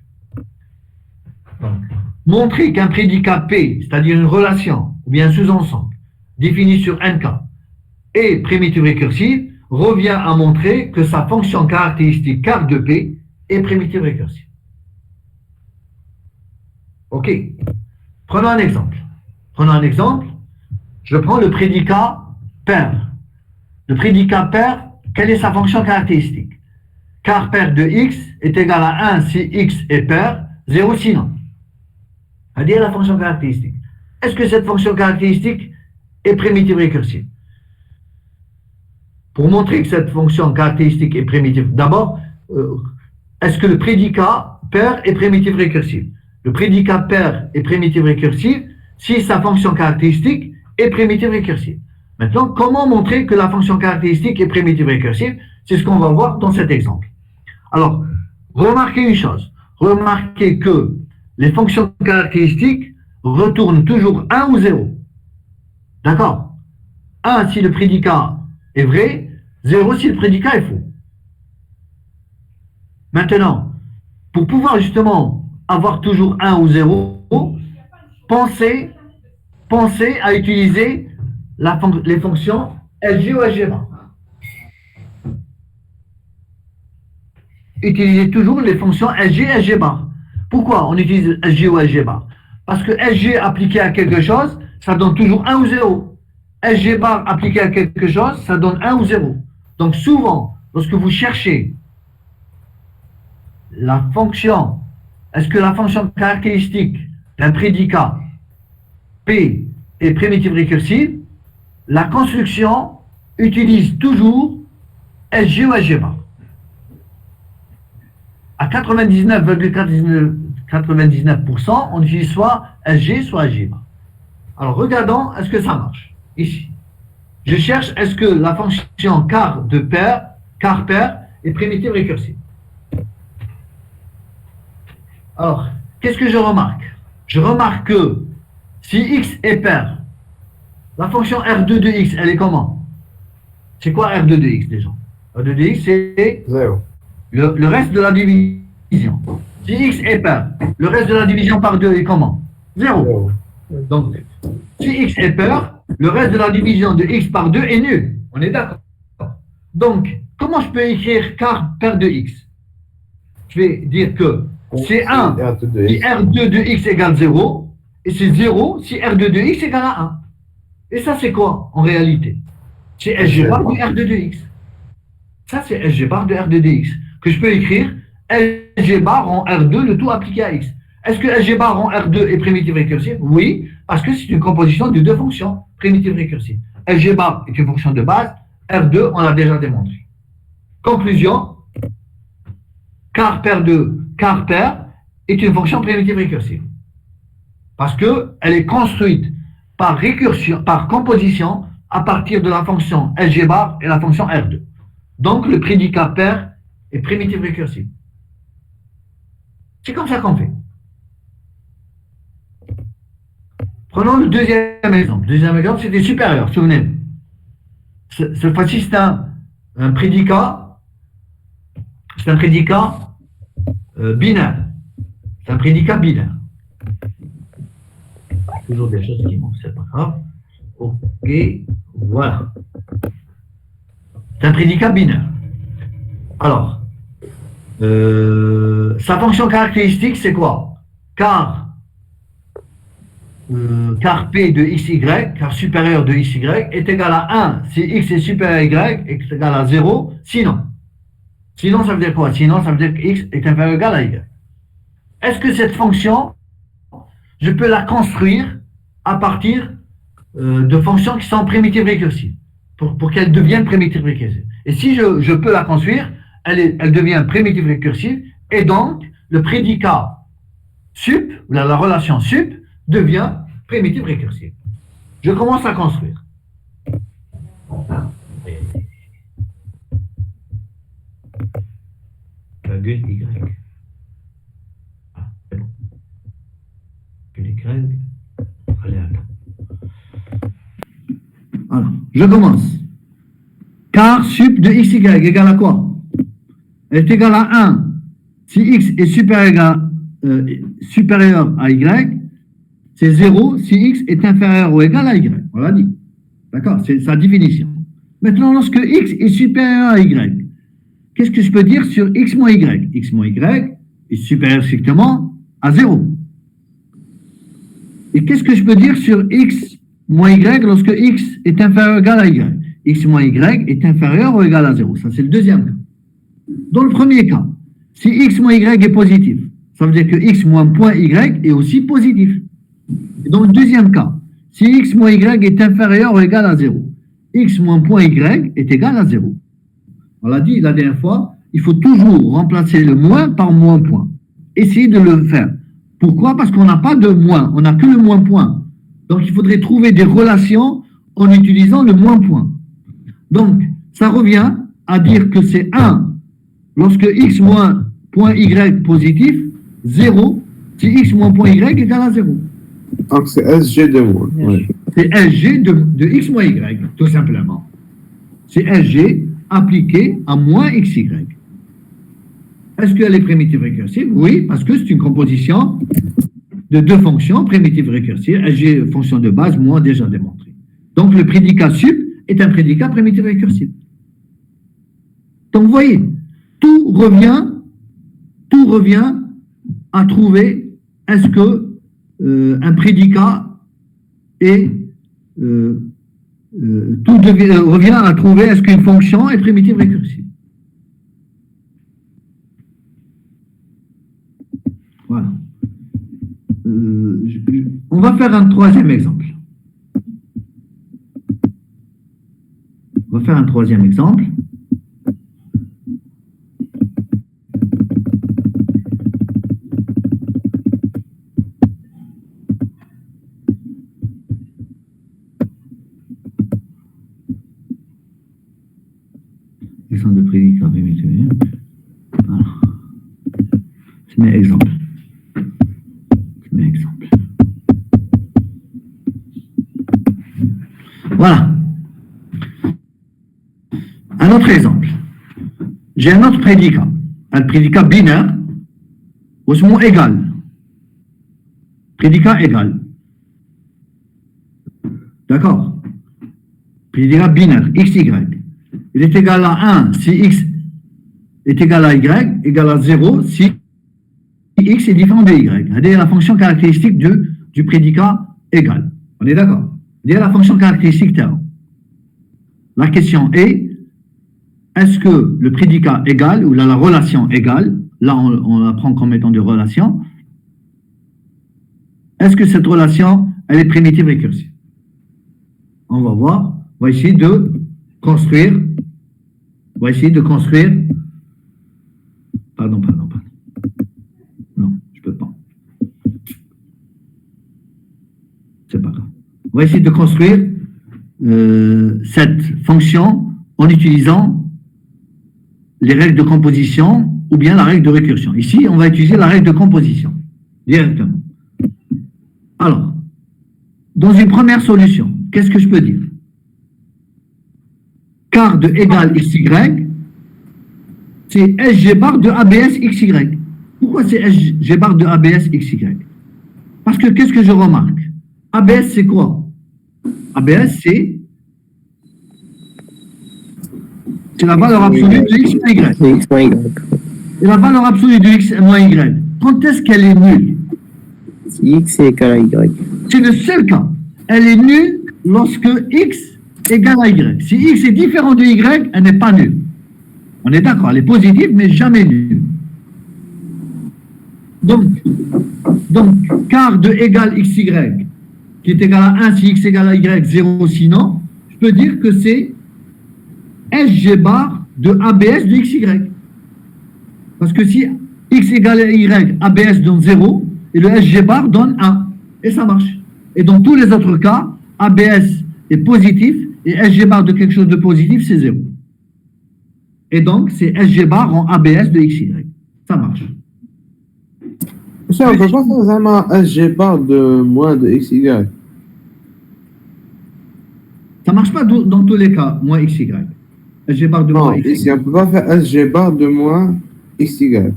Donc, montrer qu'un prédicat P, c'est-à-dire une relation ou bien un sous-ensemble défini sur n cas, est primitive récursive, revient à montrer que sa fonction caractéristique car de P est primitive récursive. Ok. Prenons un exemple. Je prends le prédicat paire. Le prédicat paire, quelle est sa fonction caractéristique? Car paire de x est égal à 1 si x est paire, 0 sinon. C'est-à-dire la fonction caractéristique. Est-ce que cette fonction caractéristique est primitive récursive? Pour montrer que cette fonction caractéristique est primitive, d'abord, est-ce que le prédicat paire est primitive récursive? Le prédicat paire est primitive récursive si sa fonction caractéristique est primitive récursive. Maintenant, comment montrer que la fonction caractéristique est primitive récursive? C'est ce qu'on va voir dans cet exemple. Alors, remarquez une chose. Remarquez que les fonctions caractéristiques retournent toujours 1 ou 0. D'accord? 1 si le prédicat est vrai, 0 si le prédicat est faux. Maintenant, pour pouvoir justement avoir toujours 1 ou 0, pensez à utiliser les fonctions SG ou SG bar. Utilisez toujours les fonctions SG et SG bar. Pourquoi on utilise SG ou SG bar? Parce que SG appliqué à quelque chose, ça donne toujours 1 ou 0. SG bar appliqué à quelque chose, ça donne 1 ou 0. Donc souvent, lorsque vous cherchez la fonction, est-ce que la fonction caractéristique d'un prédicat P est primitive récursive, la construction utilise toujours SG ou SG bar. À 99,99%, on utilise soit SG, soit SG bar. Alors, regardons, est-ce que ça marche? Ici. Je cherche, est-ce que la fonction car paire est primitive récursive? Alors, qu'est-ce que je remarque? Je remarque que si x est paire, la fonction R2 de x, elle est comment? C'est quoi R2 de x déjà? R2 de x, c'est 0. Le reste de la division. Si x est paire, le reste de la division par 2 est comment? 0. Donc, si x est paire, le reste de la division de x par 2 est nul. On est d'accord? Donc, comment je peux écrire car paire de x? Je vais dire que c'est 1 si R2 de x égale 0, et c'est 0 si R2 de x égale à 1. Et ça, c'est quoi en réalité? C'est SG bar de R2 de x. Ça, c'est SG bar de R2 de x. Que je peux écrire SG bar en R2, le tout appliqué à x. Est-ce que SG bar en R2 est primitive récursive? Oui, parce que c'est une composition de deux fonctions primitives récursives. SG bar est une fonction de base, R2, on l'a déjà démontré. Conclusion, car paire est une fonction primitive récursive. Parce qu'elle est construite par récursion, par composition à partir de la fonction SG bar et la fonction R2. Donc le prédicat paire est primitive récursive. C'est comme ça qu'on fait. Prenons le deuxième exemple. Le deuxième exemple, c'était supérieur, souvenez-vous. Cette fois-ci, c'est un prédicat. C'est un prédicat binaire. C'est un prédicat binaire. Toujours des choses qui manquent, c'est pas grave. Ok, voilà. C'est un prédicat binaire. Alors, sa fonction caractéristique, c'est quoi? Car P de xy, car supérieur de xy, est égal à 1 si x est supérieur à y, est égal à 0, sinon. Sinon, ça veut dire quoi? Sinon, ça veut dire que x est inférieur ou égal à y. Est-ce que cette fonction, je peux la construire à partir de fonctions qui sont primitives récursives, pour qu'elle devienne primitive récursive? Et si je peux la construire, elle devient primitive récursive, et donc le prédicat sup, la relation sup, devient primitive récursive. Je commence à construire. Virgule y. Ah, c'est bon. Virgule y, allez, alors, je commence. Car sup de xy égale à quoi? Elle est égale à 1 si x est supérieur à y, c'est 0 si x est inférieur ou égal à y. On l'a dit. D'accord? C'est sa définition. Maintenant, lorsque x est supérieur à y, qu'est-ce que je peux dire sur x moins y? X moins y est supérieur strictement à 0. Et qu'est-ce que je peux dire sur x moins y lorsque x est inférieur ou égal à y? X moins y est inférieur ou égal à 0. Ça, c'est le deuxième cas. Dans le premier cas, si x moins y est positif, ça veut dire que x moins point y est aussi positif. Et dans le deuxième cas, si x moins y est inférieur ou égal à 0, x moins point y est égal à 0. On l'a dit la dernière fois, il faut toujours remplacer le moins par moins point. Essayez de le faire. Pourquoi? Parce qu'on n'a pas de moins, on n'a que le moins point. Donc il faudrait trouver des relations en utilisant le moins point. Donc ça revient à dire que c'est 1 lorsque x moins point y positif, 0 si x moins point y est égal à 0. Donc c'est SG de moins. Oui. C'est SG de x moins y, tout simplement. C'est SG appliqué à moins xy. Est-ce qu'elle est primitive récursive? Oui, parce que c'est une composition de deux fonctions primitives récursives. SG, fonction de base, moins déjà démontré. Donc le prédicat sup est un prédicat primitif récursif. Donc vous voyez, tout revient à trouver est-ce que un prédicat est revient à trouver est-ce qu'une fonction est primitive récursive. Voilà. On va faire un troisième exemple. On va faire un troisième exemple. Exemple de prédicat. Voilà. C'est mes exemples. Voilà. Un autre exemple. J'ai un autre prédicat. Un prédicat binaire au mot égal. Prédicat égal. D'accord. Prédicat binaire, XY. il est égal à 1 si x est égal à y, égal à 0 si x est différent de y. C'est la fonction caractéristique du prédicat égal. On est d'accord? C'est la fonction caractéristique terme. La question est, est-ce que le prédicat égal, ou la relation égale, là on la prend comme étant de relation, est-ce que cette relation, elle est primitive récursive? On va voir, on va essayer de construire, pardon. Non, je peux pas. C'est pas grave. On va essayer de construire cette fonction en utilisant les règles de composition ou bien la règle de récursion. Ici, on va utiliser la règle de composition directement. Alors, dans une première solution, qu'est-ce que je peux dire? Quart de égal xy, c'est SG bar de ABS XY. Pourquoi c'est SG bar de ABS XY? Parce que qu'est-ce que je remarque? ABS, c'est quoi? ABS, c'est la valeur absolue de x moins y. C'est x moins y. Et la valeur absolue de x moins y, quand est-ce qu'elle est nulle? Si x est égal à y. C'est le seul cas. Elle est nulle lorsque x égale à y. Si x est différent de y, elle n'est pas nulle. On est d'accord, elle est positive, mais jamais nulle. Donc, quart de égal xy, qui est égal à 1 si x égale à y, 0 sinon, je peux dire que c'est SG bar de ABS de xy. Parce que si x égale à y, ABS donne 0, et le SG bar donne 1. Et ça marche. Et dans tous les autres cas, ABS est positif, et SG bar de quelque chose de positif, c'est 0. Et donc, c'est SG bar en ABS de XY. Ça marche. Monsieur, on ne peut pas faire vraiment SG bar de moins de XY. Ça ne marche pas dans tous les cas, moins XY. SG bar de Non, moins XY. ici, on ne peut pas faire SG bar de moins XY.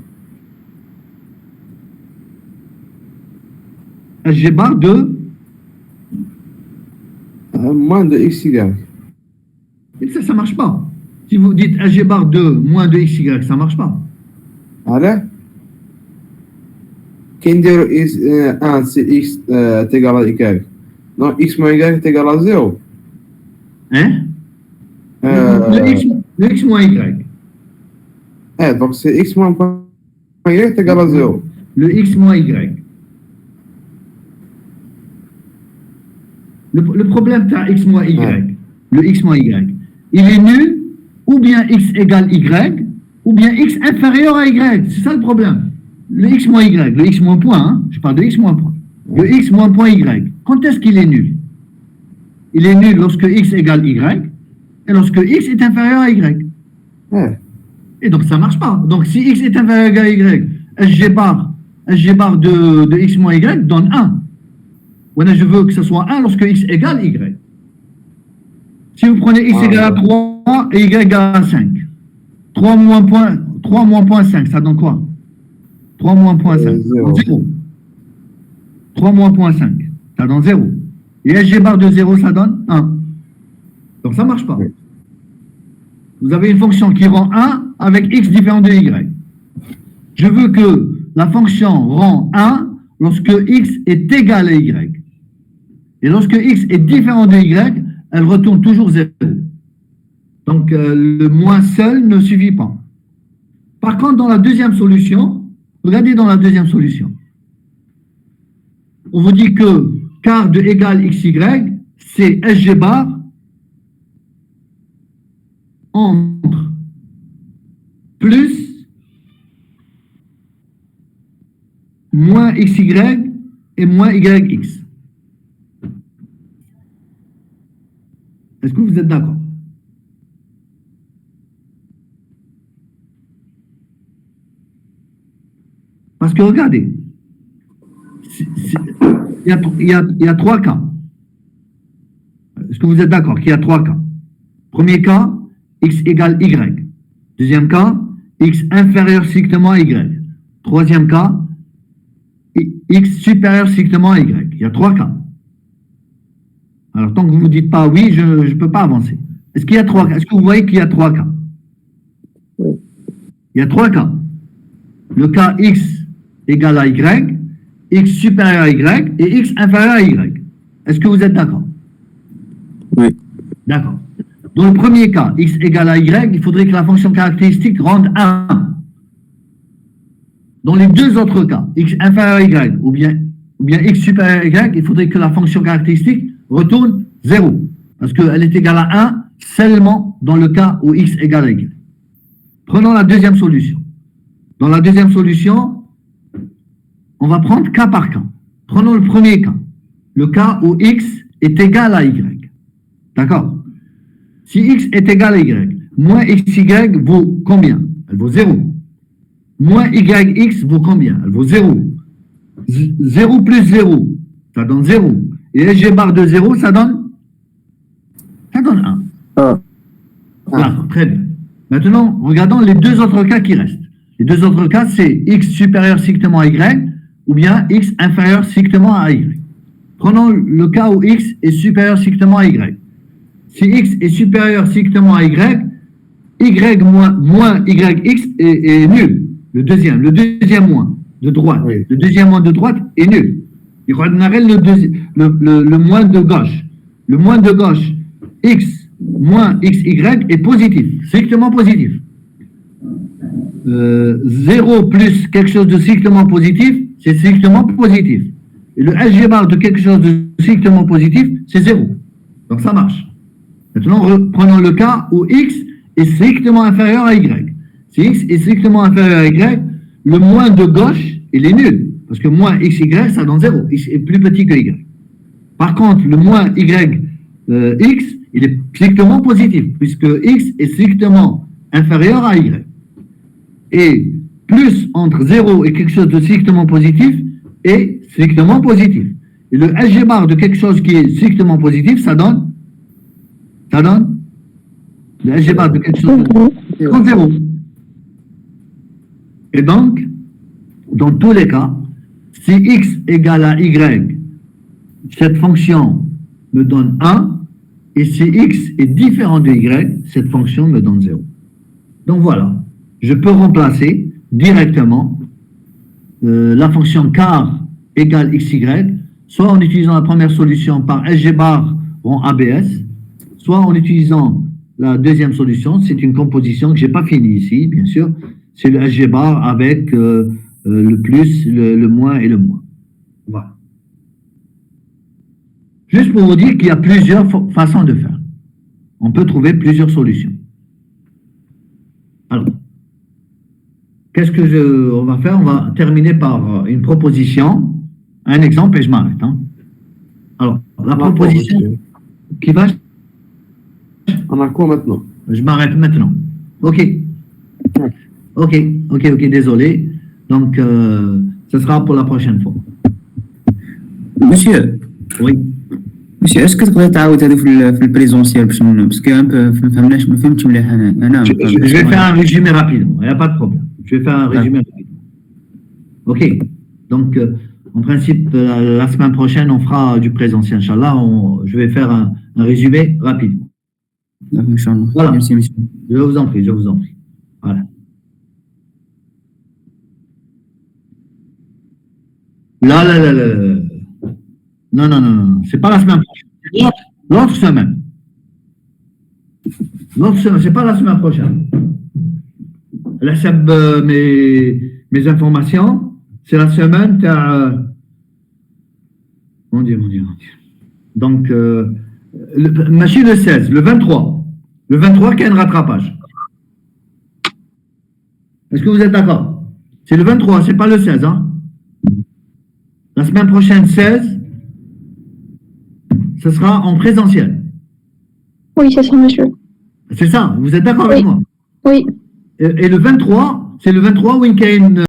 SG bar de... Moins de XY. Et ça ne marche pas. Si vous dites SG bar de moins de XY, ça ne marche pas. Allez? Qui dit 1 si x est égal à y? Non, x moins y est égal à 0. Hein? Le x moins y. Donc c'est x moins y est égal à 0. Le x moins y. Le problème, tu as x moins y. Le x moins y. Il est nul, ou bien x égale y, ou bien x inférieur à y. C'est ça le problème. Le x moins y, le x moins point, hein? Je parle de x moins point. Le x moins point y. Quand est-ce qu'il est nul? Il est nul lorsque x égale y, et lorsque x est inférieur à y. Et donc ça ne marche pas. Donc si x est inférieur à y, SG bar de x moins y donne 1. Voilà, je veux que ce soit 1 lorsque x égale y. Si vous prenez x égale à 3 et y égale à 5, 3 moins 0.5, ça donne quoi? 3 moins 0.5, 0. 3 moins 0.5, ça donne 0. Et SG bar de 0, ça donne 1. Donc ça ne marche pas. Vous avez une fonction qui rend 1 avec x différent de y. Je veux que la fonction rend 1 lorsque x est égal à y. Et lorsque x est différent de y, elle retourne toujours 0. Donc le moins seul ne suffit pas. Par contre, dans la deuxième solution, regardez dans la deuxième solution. On vous dit que quart de égal xy, c'est SG bar entre plus moins xy et moins yx. Est-ce que vous êtes d'accord? Parce que regardez, il y a 3 cas. Est-ce que vous êtes d'accord qu'il y a 3 cas? Premier cas, x égale y. Deuxième cas, x inférieur strictement à y. Troisième cas, x supérieur strictement à y. Il y a 3 cas. Alors, tant que vous ne dites pas oui, je ne peux pas avancer. Est-ce qu'il y a 3 cas? Est-ce que vous voyez qu'il y a 3 cas? Oui. Il y a 3 cas. Le cas x égale à y, x supérieur à y et x inférieur à y. Est-ce que vous êtes d'accord? Oui. D'accord. Dans le premier cas, x égale à y, il faudrait que la fonction caractéristique rende 1. Dans les deux autres cas, x inférieur à y ou bien x supérieur à y, il faudrait que la fonction caractéristique retourne 0. Parce qu'elle est égale à 1 seulement dans le cas où x égale à y. Prenons la deuxième solution. Dans la deuxième solution, on va prendre cas par cas. Prenons le premier cas. Le cas où x est égal à y. D'accord? Si x est égal à y, moins xy vaut combien? Elle vaut 0. Moins yx vaut combien? Elle vaut 0. 0 plus 0, ça donne 0. Et SG bar de 0, ça donne 1. D'accord, très bien. Maintenant, regardons les deux autres cas qui restent. Les deux autres cas, c'est x supérieur strictement à y ou bien x inférieur strictement à y. Prenons le cas où x est supérieur strictement à y. Si x est supérieur strictement à y moins yx est nul. Le deuxième moins de droite. Oui. Le deuxième moins de droite est nul. Il y aura le moins de gauche. Le moins de gauche, x moins xy est positif, strictement positif. 0 plus quelque chose de strictement positif, c'est strictement positif. Et le SG bar de quelque chose de strictement positif, c'est 0. Donc ça marche. Maintenant, prenons le cas où x est strictement inférieur à y. Si x est strictement inférieur à y, le moins de gauche, il est nul. Parce que moins xy, ça donne 0. X est plus petit que y. Par contre, le moins x, il est strictement positif, puisque x est strictement inférieur à y. Et plus entre 0 et quelque chose de strictement positif est strictement positif. Et le SG bar de quelque chose qui est strictement positif, ça donne le SG bar de quelque chose de 0. Et donc, dans tous les cas, si x égale à y, cette fonction me donne 1, et si x est différent de y, cette fonction me donne 0. Donc voilà, je peux remplacer directement la fonction car égale xy, soit en utilisant la première solution par SG bar en ABS, soit en utilisant la deuxième solution. C'est une composition que je n'ai pas finie ici, bien sûr. C'est le SG bar avec le plus, le moins et le moins. Voilà. Juste pour vous dire qu'il y a plusieurs façons de faire. On peut trouver plusieurs solutions. Alors, qu'est-ce que on va faire? On va terminer par une proposition, un exemple et je m'arrête. Hein. Alors, la proposition qui va... On a quoi maintenant? Je m'arrête maintenant. Ok, désolé. Donc, ce sera pour la prochaine fois. Monsieur, Oui. monsieur, est-ce que تقدر تعاود هذا في البريزونسيال باش باسكو un peu ما فهمناش ما فهمتش مليح انا Je vais faire un résumé rapidement, il n'y a pas de problème. Je vais faire un résumé rapidement. Ok, donc en principe, la semaine prochaine, on fera du présentiel, Inch'Allah. Je vais faire un résumé rapidement. Inch'Allah. Voilà. Merci, monsieur. Je vous en prie, je vous en prie. Voilà. Là. Non. C'est pas la semaine prochaine. L'autre semaine. L'autre semaine, c'est pas la semaine prochaine. Là, c'est mes informations. C'est la semaine. Mon Dieu. Donc, machine le 16, le 23. Le 23 qui a un rattrapage. Est-ce que vous êtes d'accord? C'est le 23, c'est pas le 16, hein? La semaine prochaine, 16, ce sera en présentiel. Oui, c'est ça, monsieur. C'est ça, vous êtes d'accord avec moi? Oui. Et le 23, c'est le 23 où il y a une